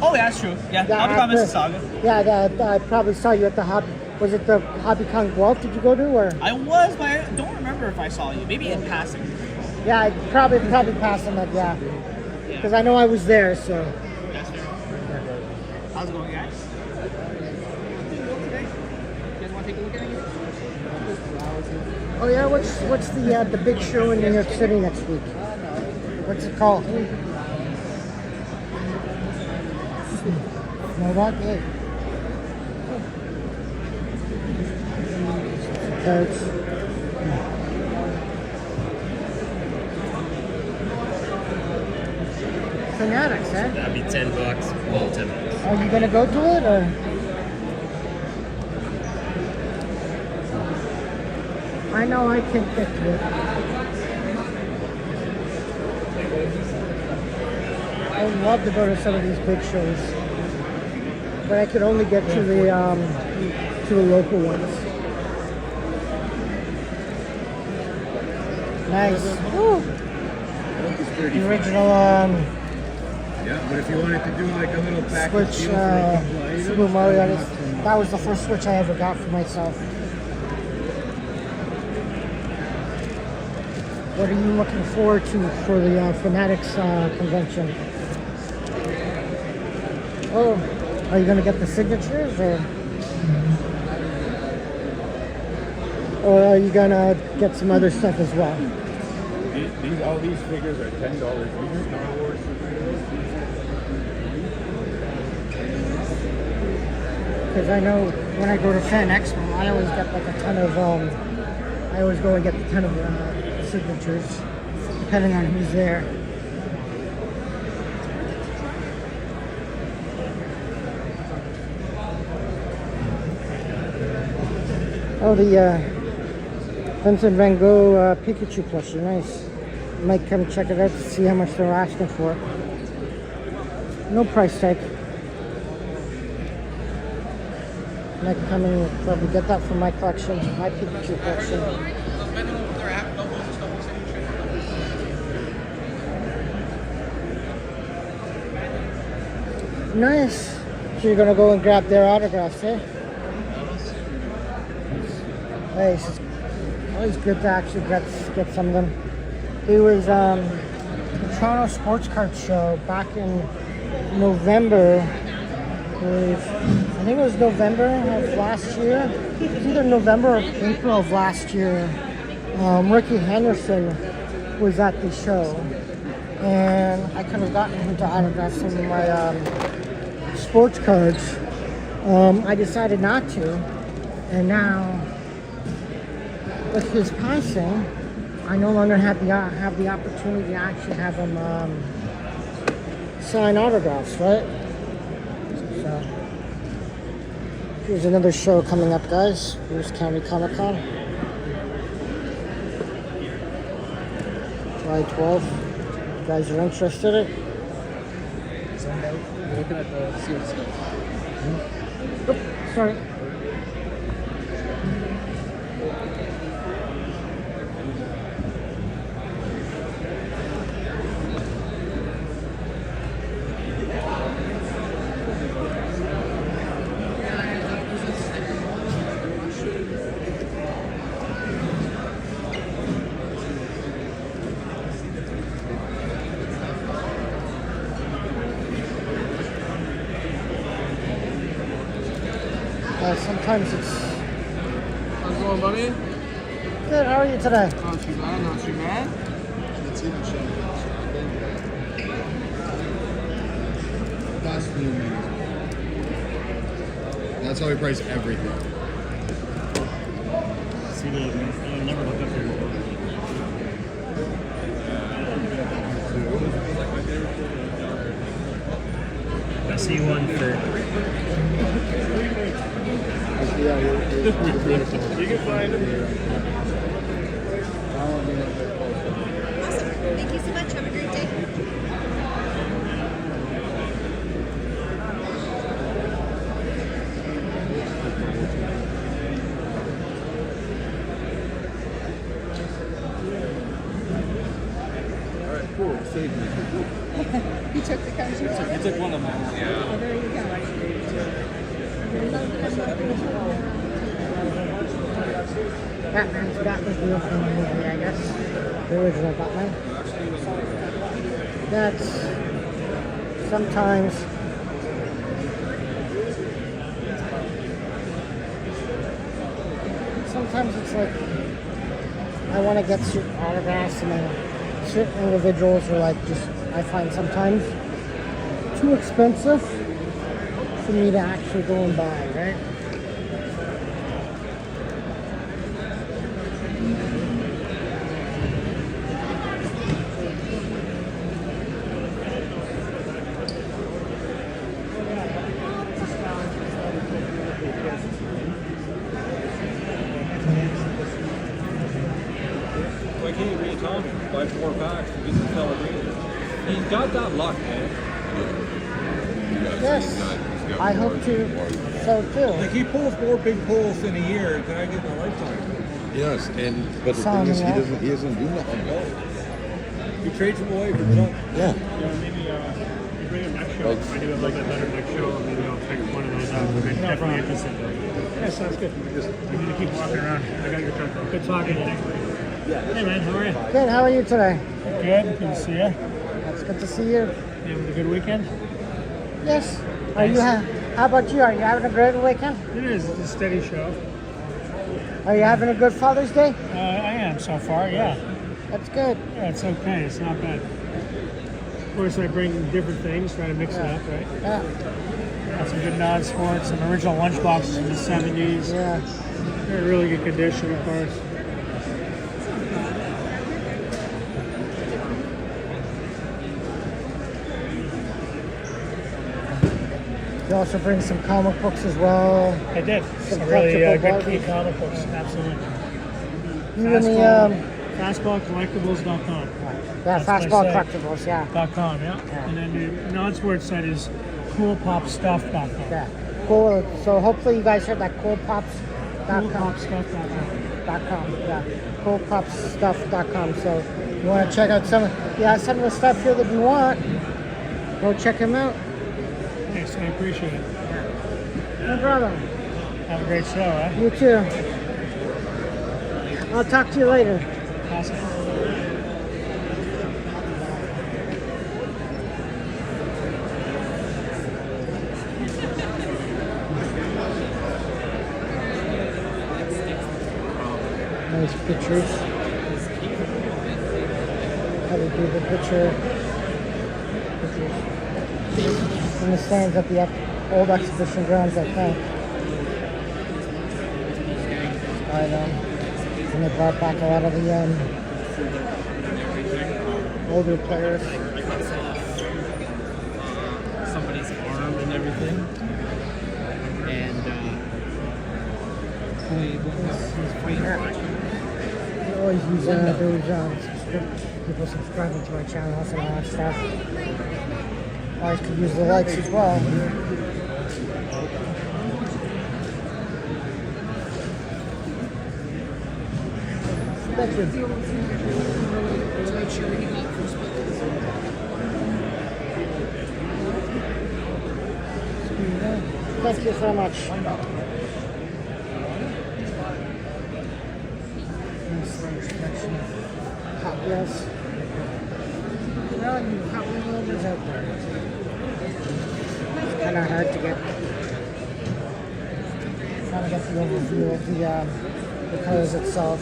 Oh, yeah, that's true. Yeah, Yeah, Hobbycon after- Mississauga. Yeah, I probably saw you at the Was it the HobbyCon Guelph? Did you go to or? I was, but I don't remember if I saw you. Maybe in passing. Yeah, I probably passed on that. Yeah, because I know I was there. So. That's fair. How's it going, guys? You guys want to take a look at it? Oh yeah, what's the big show in New York City next week? What's it called? No, what? Hey. Fanatics, eh? That'd be $10. Well, $10. Are you gonna go to it or? I know I can get to it. I would love to go to some of these big shows, but I could only get to the local ones. Nice. Woo. The original Yeah, but if you wanted to do like a little package Switch deal for a couple of items, Super Mario Odyssey. That was the first Switch I ever got for myself. What are you looking forward to for the Fanatics convention? Oh, are you going to get the signatures or are you going to get some other stuff as well? all these figures are $10 each. Star Wars. Because I know when I go to Fan Expo, I always get like a ton of I always go and get a ton of signatures, depending on who's there. Oh, the Vincent Van Gogh Pikachu plushie, nice. Might come check it out to see how much they're asking for it. No price tag. Might come and probably get that for my collection, my Pikachu collection. Nice. So you're gonna go and grab their autographs, eh? Nice. It's always good to actually get some of them. It was the Toronto Sports Card Show back in November. I think it was November of last year. It was either November or April of last year. Ricky Henderson was at the show, and I could have gotten him to autograph some of my sports cards. I decided not to, and now with his passing, I no longer have the opportunity to actually have him sign autographs, right? So here's another show coming up, guys. Bruce County Comic-Con, July 12th. If you guys are interested in it. You're looking at the sealed stuff. Oops, sorry. Sometimes it's... How's it going, buddy? Good, how are you today? Not too bad, not too bad. Let's see the show. That's the That's how we price everything. CD, you never look up your I see one for... You can find them. Awesome. Thank you so much. Have a great day. All right, cool. Save me. You took the country. You took one of them. Oh, there you go. Batman's Batmobile from the movie, I guess. The original Batman. That's sometimes it's like I want to get certain autographs, and then certain individuals are like just I find sometimes too expensive for me to actually go and buy, right? Why can't you be a Tommy? Buy 4 packs to get some Pellegrini. He's got that luck, man. Yes, I hope to. So too. Like he pulls 4 big pulls in a year. Can I get in a lifetime? Yes, but the thing is, he doesn't do nothing about it. He trades them away for junk. Yeah. Maybe you bring him next show. I do have like a better next show. Maybe I'll pick one of those out. I'm definitely interested. Yeah, sounds good. We need to keep walking around. I got your truck. Good talking to you. Hey man, how are you? Good. How are you today? Good. Good to see you. That's good to see you. You having a good weekend? Yes. Are you? How about you? Are you having a great weekend? It is. It's a steady show. Are you having a good Father's Day? I am so far. Yeah. That's good. Yeah, it's okay. It's not bad. Of course, I bring different things, try to mix it up, right? Yeah. Got some good non-sports, some original lunchboxes from the 70s. Yeah. They're in really good condition, of course. You also bring some comic books as well. I did. Some Some really collectible good key Barbies. comic books, absolutely. You and the Fastballcollectibles.com. yeah, That's my Fastball site. Collectibles, yeah. .com, yeah. And then the non-sports site is coolpopstuff.com. Yeah. Cool. So hopefully you guys heard that coolpops.com. Coolpopstuff.com. Yeah. Coolpopstuff.com. So you want to check out some of the stuff here that you want, go check them out. Thanks, I appreciate it. No problem. Have a great show, eh? You too. I'll talk to you later. Awesome. Nice pictures. How to do the pictures in the stands at the old exhibition grounds, I think. And they brought back a lot of the older players. I cuts off somebody's arm and everything. And he's fighting. We always use people subscribing to our channels and all that stuff. Always could use the likes as well. Thank you. Thank you so much. Hot Wheels. Well, you Hot Wheel owners out there. It's kind of hard to get. Trying to get the overview of the colors itself.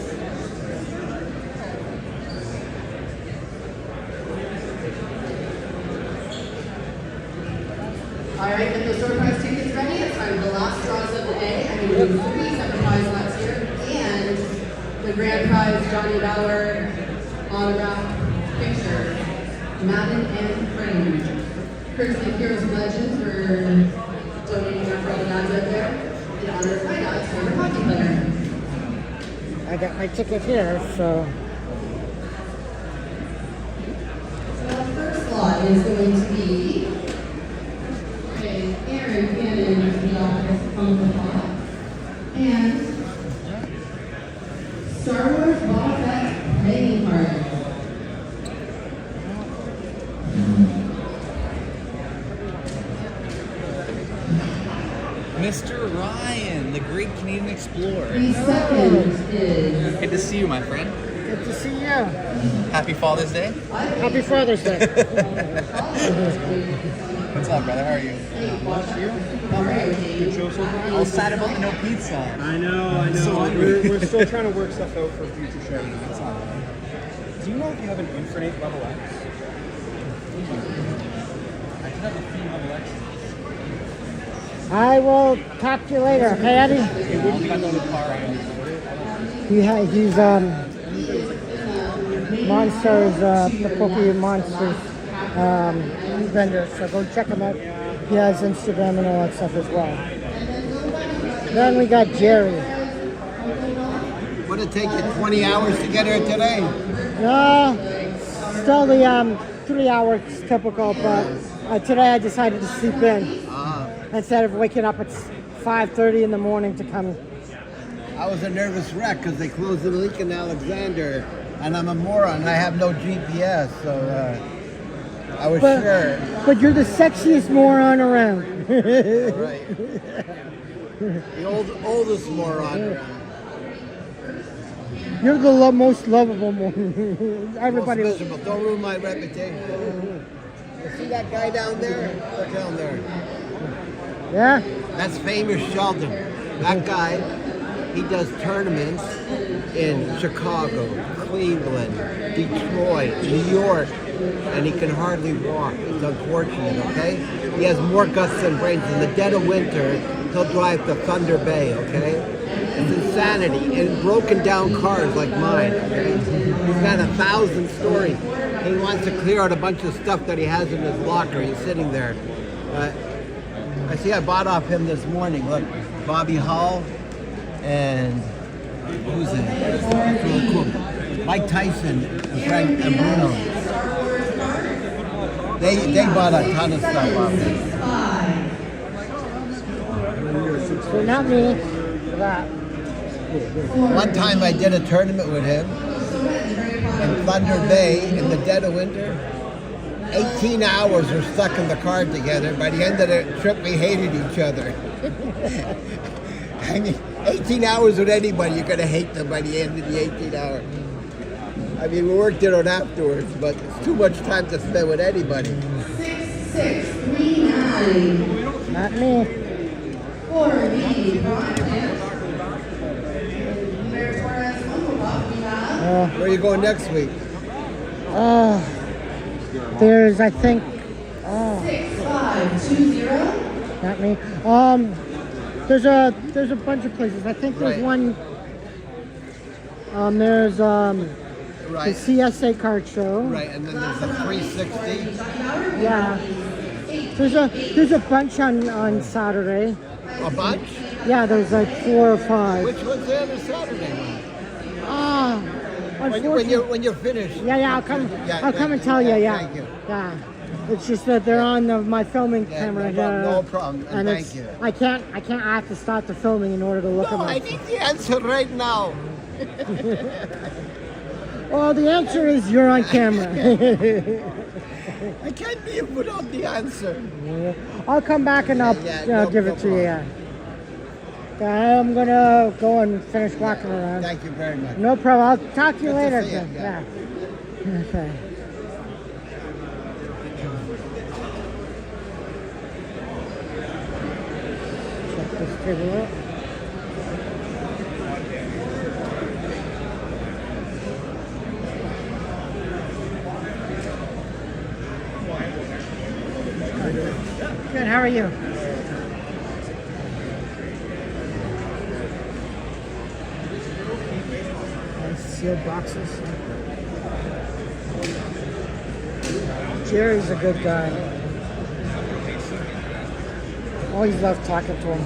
All right, get those door prize tickets ready. It's time for the last draws of the day. I'm going to do 3 separate prize lots here. And the grand prize, Johnny Bauer autograph picture, Madden and framed. Courtesy of Heroes and Legends for donating that for all the dads out there. In honor of my dad's favorite hockey player. I got my ticket here, so. So the first slot is going to be Aaron Cannon of the office on the top. And Star Wars Boba Fett playing card. Mr. Ryan, the great Canadian explorer. The second is Good to see you, my friend. Good to see you. Happy Father's Day. Happy Father's Day. What's up, brother? How are you? Good show so far? All sad about the no pizza. I know. So hungry. We're still trying to work stuff out for future shows. That's all. Do you know if you have an infinite level X? I have a few level X's. I will talk to you later, okay, Eddie? He's Monsters, the Pokemon Monsters vendor, so go check him out. He has Instagram and all that stuff as well. Then we got Jerry. Would it take you 20 hours to get here today? Still the 3 hours typical, but today I decided to sleep in instead of waking up at 5:30 in the morning to come. I was a nervous wreck because they closed the link in Alexander, and I'm a moron. I have no GPS, so I was sure. But you're the sexiest moron around. Right. The oldest moron around. You're the most lovable moron. Everybody. Most miserable. Don't ruin my reputation. You see that guy down there? Look down there. Yeah? That's famous Sheldon. That guy, he does tournaments in Chicago, Cleveland, Detroit, New York, and he can hardly walk. It's unfortunate, okay? He has more guts than brains. In the dead of winter, he'll drive to Thunder Bay, okay? It's insanity. And broken down cars like mine, okay? He's got 1,000 stories. He wants to clear out a bunch of stuff that he has in his locker. He's sitting there. I see I bought off him this morning. Look, Bobby Hall and who's it? That's really cool. Mike Tyson and Frank and Bruno. They bought a ton of stuff off him. So not me. That. One time I did a tournament with him in Thunder Bay in the dead of winter. 18 hours we're stuck in the car together. By the end of the trip, we hated each other. I mean, 18 hours with anybody, you're going to hate them by the end of the 18 hours. I mean, we worked it out afterwards, but it's too much time to spend with anybody. 6639. Not me. For the Where are you going next week? There's, I think, 6520. not me. There's a bunch of places. I think there's one. There's the CSA card show. Right, and then there's a 360. Yeah. There's a bunch on Saturday. A bunch? Yeah, there's like 4 or 5. Which one's the other Saturday one? When you're finished. Yeah, I'll come. I'll come and tell you. Yeah. Thank you. Yeah. It's just that they're on my filming camera. No problem. And Thank you. I have to start the filming in order to look at I my. need the answer right now. Well, the answer is you're on camera. I can't live without the answer. I'll come back and I'll give it to you. Yeah. I'm gonna go and finish walking around. Thank you very much. No problem. I'll talk to you Good later. to see you. Yeah. Okay. Check this table out. Good. How are you? Sealed boxes. Jerry's a good guy. Always love talking to him.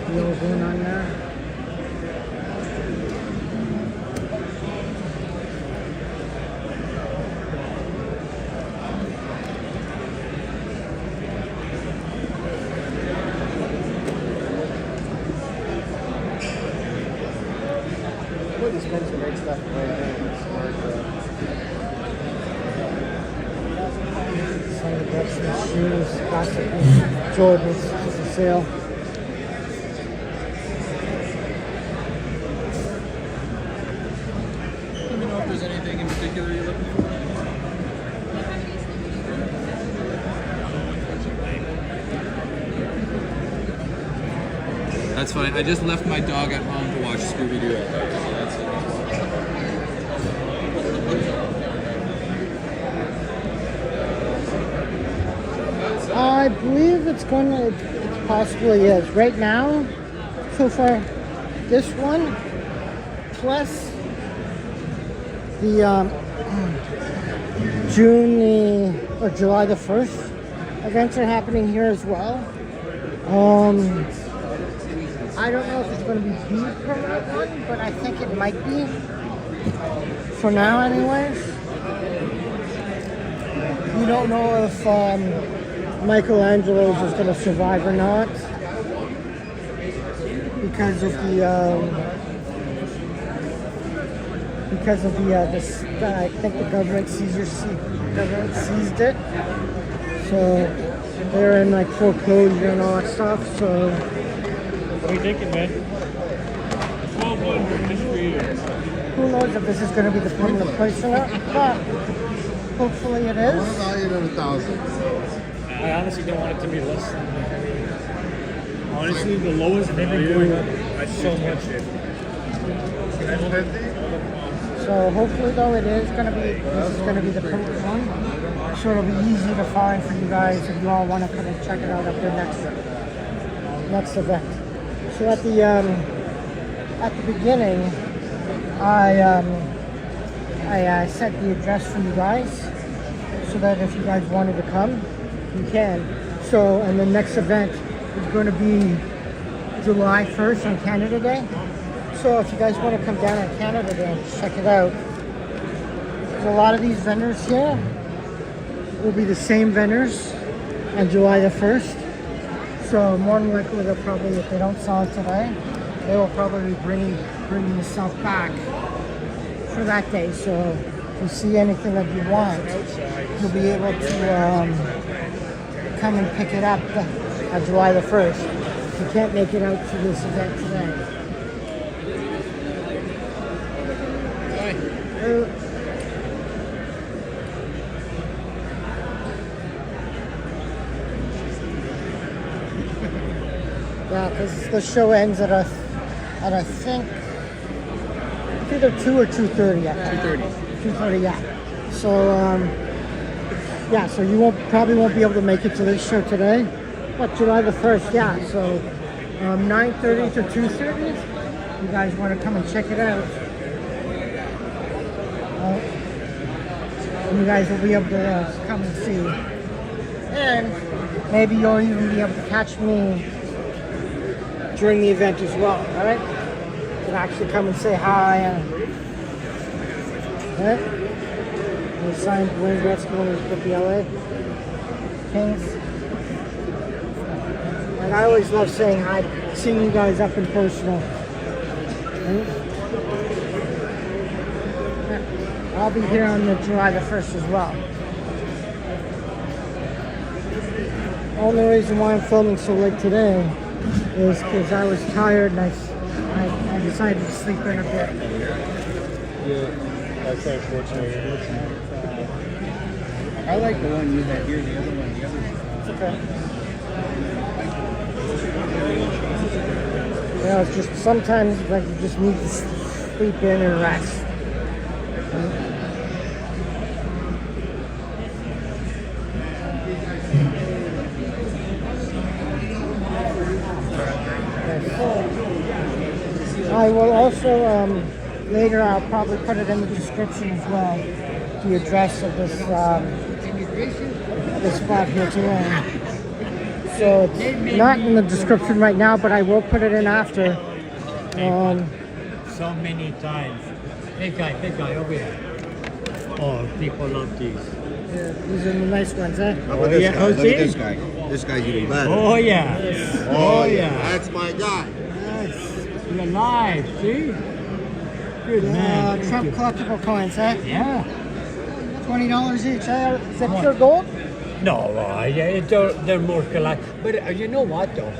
Deal going on there. Some of the books and shoes, classic Jordans, just a sale. Let me know if there's anything in particular you're looking for. That's fine. I just left my dog at home to watch Scooby-Doo. So that's it. I believe it's going to, it possibly is. Right now, so far, this one, plus the July the 1st events are happening here as well. I don't know if it's going to be the permanent one, but I think it might be. For now, anyways. We don't know if Michelangelo's is going to survive or not because of the I think the government seized it, so they're in like foreclosure and all that stuff. So What are you thinking, man? 1200 just for you. who knows if this is going to be the permanent price or not? But hopefully it is. What valued at 1,000? I honestly don't want it to be less than that. I mean, honestly, the lowest value going up by so much. So hopefully though it is going to be, this is going to be the permanent one. So it'll be easy to find for you guys if you all want to come and check it out at the next event. So at the beginning, I set the address for you guys so that if you guys wanted to come, you can. So, and the next event is going to be July 1st on Canada Day. So if you guys want to come down on Canada Day and check it out, there's a lot of these vendors here will be the same vendors on July the 1st. So more than likely they'll probably, if they don't sell it today, they will probably be bringing the stuff back for that day. So if you see anything that you want, you'll be able to come and pick it up on July the 1st. If you can't make it out to this event today. Yeah, because the show ends at I think it's either 2 or 2:30. 2:30. 2:30, yeah. So yeah, so you probably won't be able to make it to this show today, but July the 1st, yeah. So 9:30 to 2:30. You guys want to come and check it out? You guys will be able to come and see, and maybe you'll even be able to catch me during the event as well. All right, you can actually come and say hi. We signed Wayne Gretzky when he was with the LA Kings, and I always love saying hi, seeing you guys up and personal. I'll be here on the July the 1st as well. Only reason why I'm filming so late today is because I was tired and I decided to sleep in a bit. Yeah, that's unfortunate. I like the one you had here, the other one, the other one. It's okay. Yeah, it's just sometimes like you just need to sleep in and rest. I will also, later I'll probably put it in the description as well, the address of this spot here today. So it's not in the description right now, but I will put it in after. So many times. Big guy over here. Oh, people love these. Yeah, these are the nice ones, eh? How about this guy? Look at this guy. This guy's even better. Oh yeah. Oh yeah. That's my guy. You're alive, see? Good man. Trump collectible coins, eh? Yeah. $20 each. Is that pure gold? No, they're more collect. But you know what though?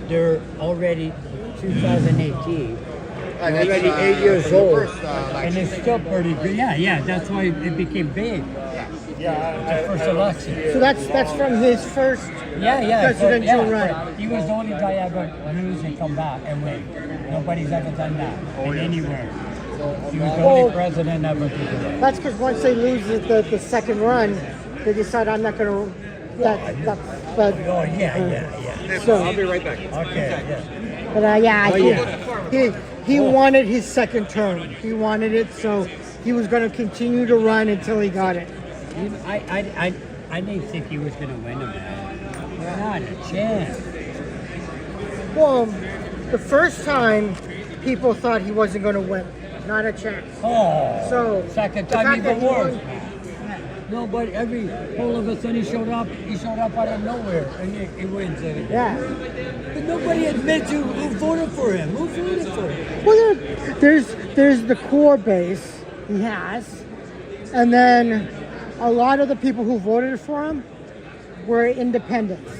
They're already 2018. They're already 8 years old, and it's still pretty good. Yeah. That's why it became big. Yeah, the first election. So that's from his first presidential run. He was the only guy ever lose and come back and win. Nobody's ever done that anywhere. He was the only president ever to do that. That's because once they lose the second run, they decide I'm not going to. So, I'll be right back. Okay. But he wanted his second term. He wanted it, so he was going to continue to run until he got it. I didn't think he was going to win them, man. Not a chance. Well, the first time, people thought he wasn't going to win. Not a chance. Oh, so second time even worse. No, but all of a sudden he showed up out of nowhere and he wins it. Yeah. But nobody admits who voted for him. Who voted for him? Well, there's the core base he has, and then a lot of the people who voted for him were independents.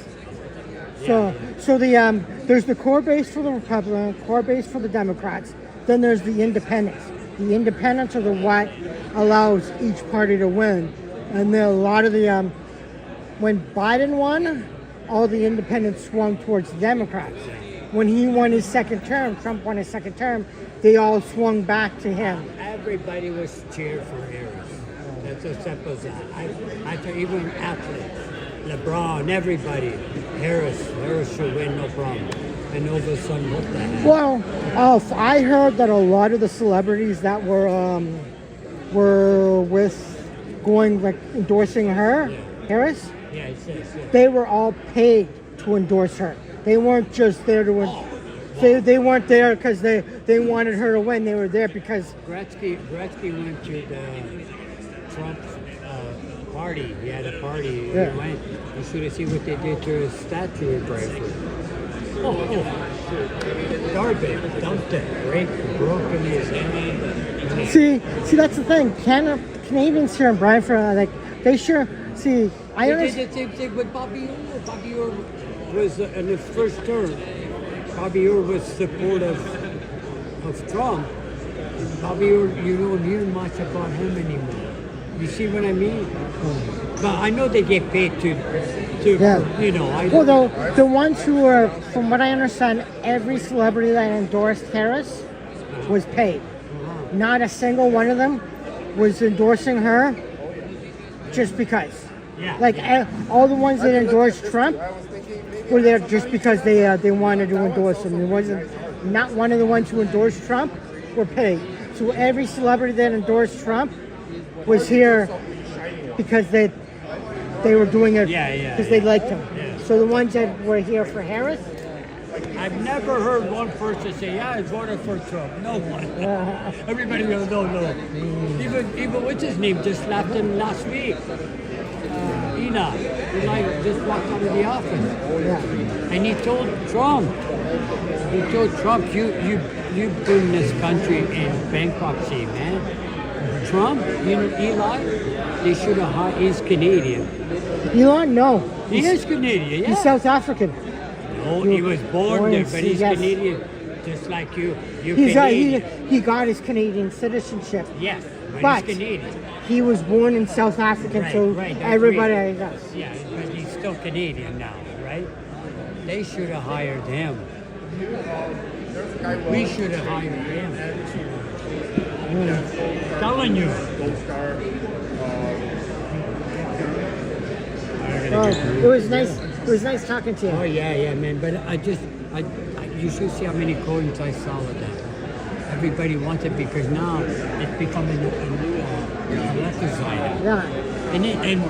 So there's the core base for the Republican, core base for the Democrats. Then there's the independents. The independents are what allows each party to win. And then a lot of the when Biden won, all the independents swung towards the Democrats. When he won his second term, Trump won his second term, they all swung back to him. Everybody was cheered for Harris. That's as simple as that. I thought even athletes, LeBron, everybody, Harris should win, no problem. And all of a sudden, what the heck? Well, I heard that a lot of the celebrities that were endorsing her, Harris. Yeah, it says. Yeah. They were all paid to endorse her. They weren't just there to. They weren't there because they wanted her to win. They were there because Gretzky went to the Trump party. He had a party. Yeah. He went. You should have seen what they did to his statue in Brantford. Garbage, dumped it, broken his hand. See, that's the thing. Canadians here in Brantford, they sure see. I did the same thing with Bobby Orr. Bobby Orr was in his first term. Bobby Orr was supportive of Trump. Bobby Orr, you don't hear much about him anymore. You see what I mean? But I know they get paid to you know. The ones who were, from what I understand, every celebrity that endorsed Harris was paid. Not a single one of them was endorsing her just because. Yeah. All the ones that endorsed Trump were there just because they wanted to endorse him. It wasn't, not one of the ones who endorsed Trump were paid. So every celebrity that endorsed Trump was here because they were doing it because they liked him. Yeah. So the ones that were here for Harris, I've never heard one person say, "Yeah, I voted for Trump." No one. Everybody goes, "No." Even what's his name just left him last week. Enoch, he just walked out of the office, and he told Trump, you bring this country in bankruptcy, man. Trump, Eli, they should have hired. He's Canadian. Elon, no. He is Canadian. Yeah. He's South African. No, he was born there, but he's Canadian, just like you. You're Canadian. He got his Canadian citizenship. Yes, but he's Canadian. He was born in South Africa, so everybody does. Yeah, but he's still Canadian now, right? They should have hired him. We should have hired him. Telling you. It was nice. It was nice talking to you. Oh yeah, man. But you should see how many coins I saw with that. Everybody wants it because now it's becoming a collector's item. Yeah. And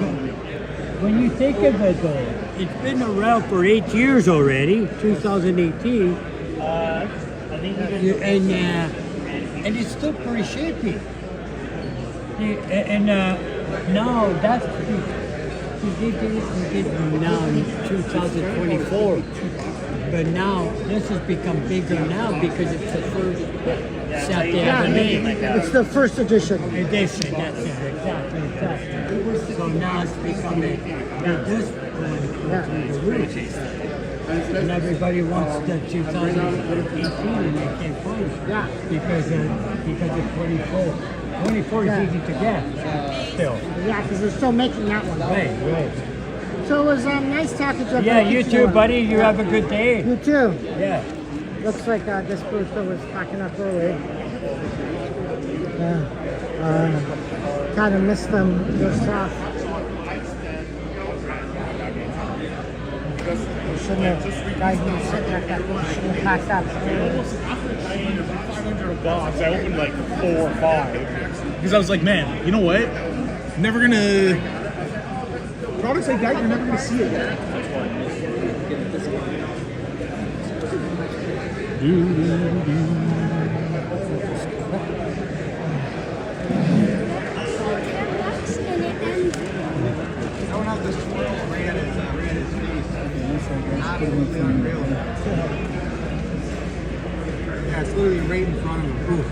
when you think of it, though, it's been around for 8 years already, 2018, and it's still pretty shaky. And now that's we did now in 2024. But now this has become bigger now because it's the first except they have a name. It's the first edition. Edition, that's it, exactly. So now it's becoming, this going through the roof. And everybody wants the 2018 and they can't find it. Yeah. Because of 24. 24 is easy to get still. Yeah, because they're still making that one. Right. So it was nice talking to you. Yeah, you too, buddy. You have a good day. You too. Yeah. Looks like this booth was packing up early. Kind of missed them. Their stuff. They shouldn't have. Guys who was sitting at that booth shouldn't have packed up. Box. I opened like 4 or 5 because I was like, man, you know what? Never gonna products like that. You're never gonna see it again. Yeah, it's literally right in front of him. Oof.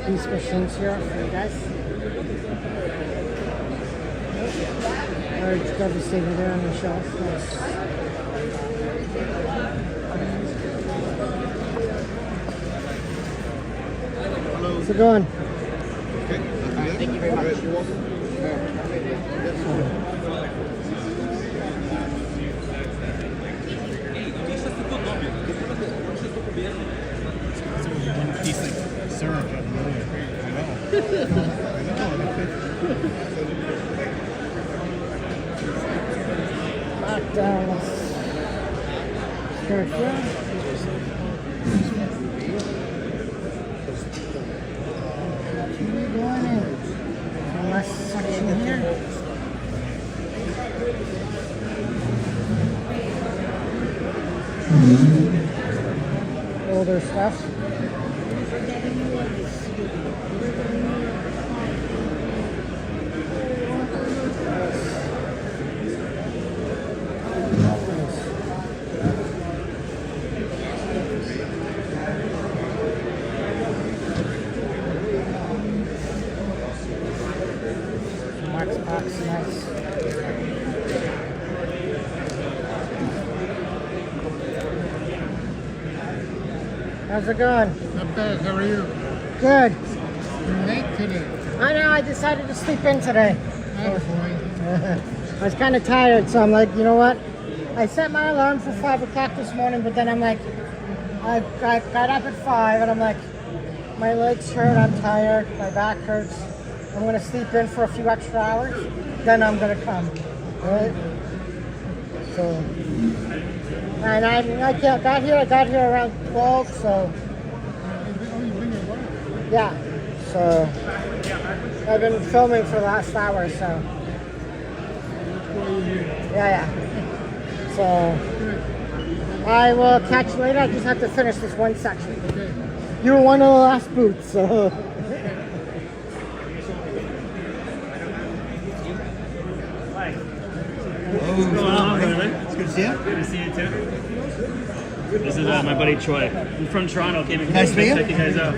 These machines here for you guys. Just got this over there on the shelf. Nice. How's it going? Thank you very much. You're welcome. Tastes like syrup. I Let's start here. Going in. The last section here. Older stuff. Box, nice. How's it going? Not bad. How are you? Good. You're late today. I know, I decided to sleep in today. Oh boy. I was kind of tired, so I'm like, you know what? I set my alarm for 5 o'clock this morning, but then I'm like, I got up at 5 and I'm like, my legs hurt, I'm tired, my back hurts. I'm going to sleep in for a few extra hours, then I'm going to come. Right? So, and I got here around 12, so. Yeah, so I've been filming for the last hour, so. Yeah. So I will catch you later. I just have to finish this one section. You were one of the last booths, so. What's going on, brother? It's good to see you. Good to see you too. This is my buddy Troy. I'm from Toronto. Came in Nice to meet you. check you guys out.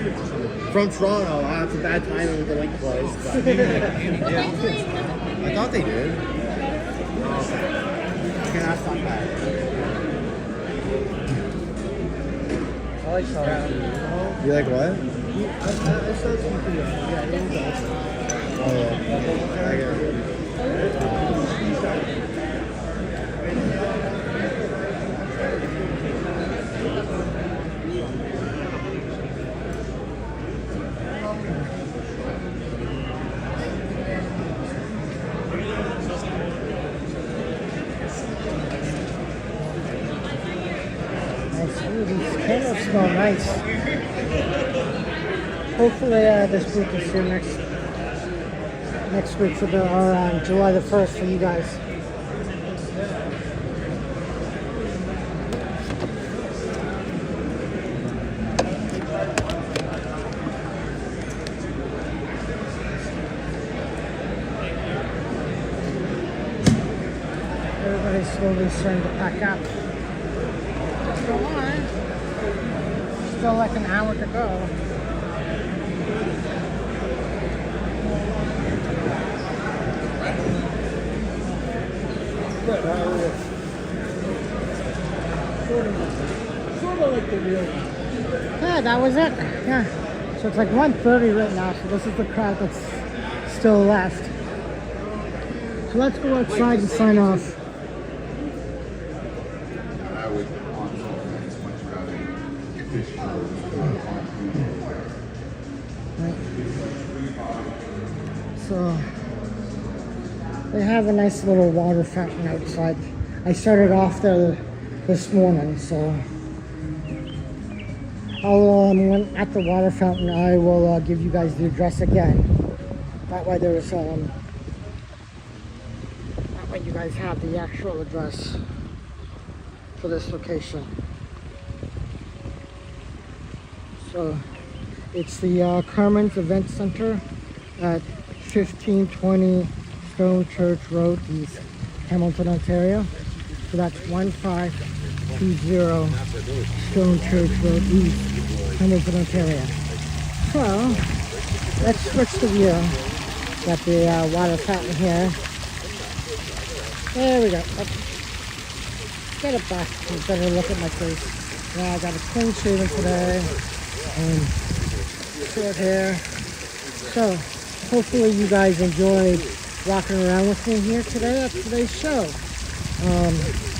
From Toronto. It's a bad timing with the link place. But I thought they did. Okay, that's not bad. You like what? Oh, yeah. I get it. Ooh, these candles smell nice. Hopefully this booth is here next week for July the 1st for you guys. Everybody's slowly starting to pack up. Still on. Still like an hour to go. Good, how are you? Sort of like the real one. Yeah, that was it. Yeah. So it's like 1:30 right now, so this is the crowd that's still left. So let's go outside and sign off. I would it's much better. Right. So they have a nice little water fountain outside. I started off there this morning, so I'll when at the water fountain I will give you guys the address again. That way there's that way you guys have the actual address for this location. So it's the Carmen's Event Center at 1520 Stone Church Road, East Hamilton, Ontario. So that's 1520 Stone Church Road, East Hamilton, Ontario. So let's switch the view. Got the water fountain here. There we go. Let's get it back. A better look at my face. Yeah, I got a clean shaven today and short hair. So hopefully you guys enjoyed walking around with me here today at today's show.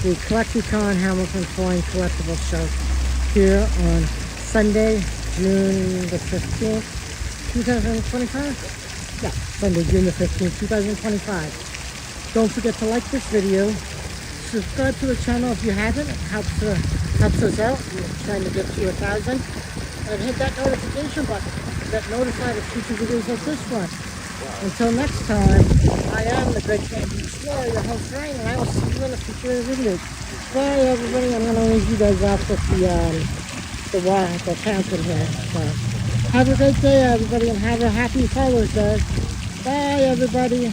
The CollectiCon Hamilton Coin Collectible Show here on Sunday, June the 15th, 2025. Yeah, Sunday, June the 15th, 2025. Don't forget to like this video. Subscribe to the channel if you haven't. It helps us out. We're trying to get to 1,000. And hit that notification button to get notified of future videos like this one. Until next time, I am the Great Candy Explorer, your host Ryan, and I will see you in a future video. Bye everybody. I'm going to leave you guys off with the fountain here. So, have a great day everybody, and have a happy Father's Day. Bye everybody.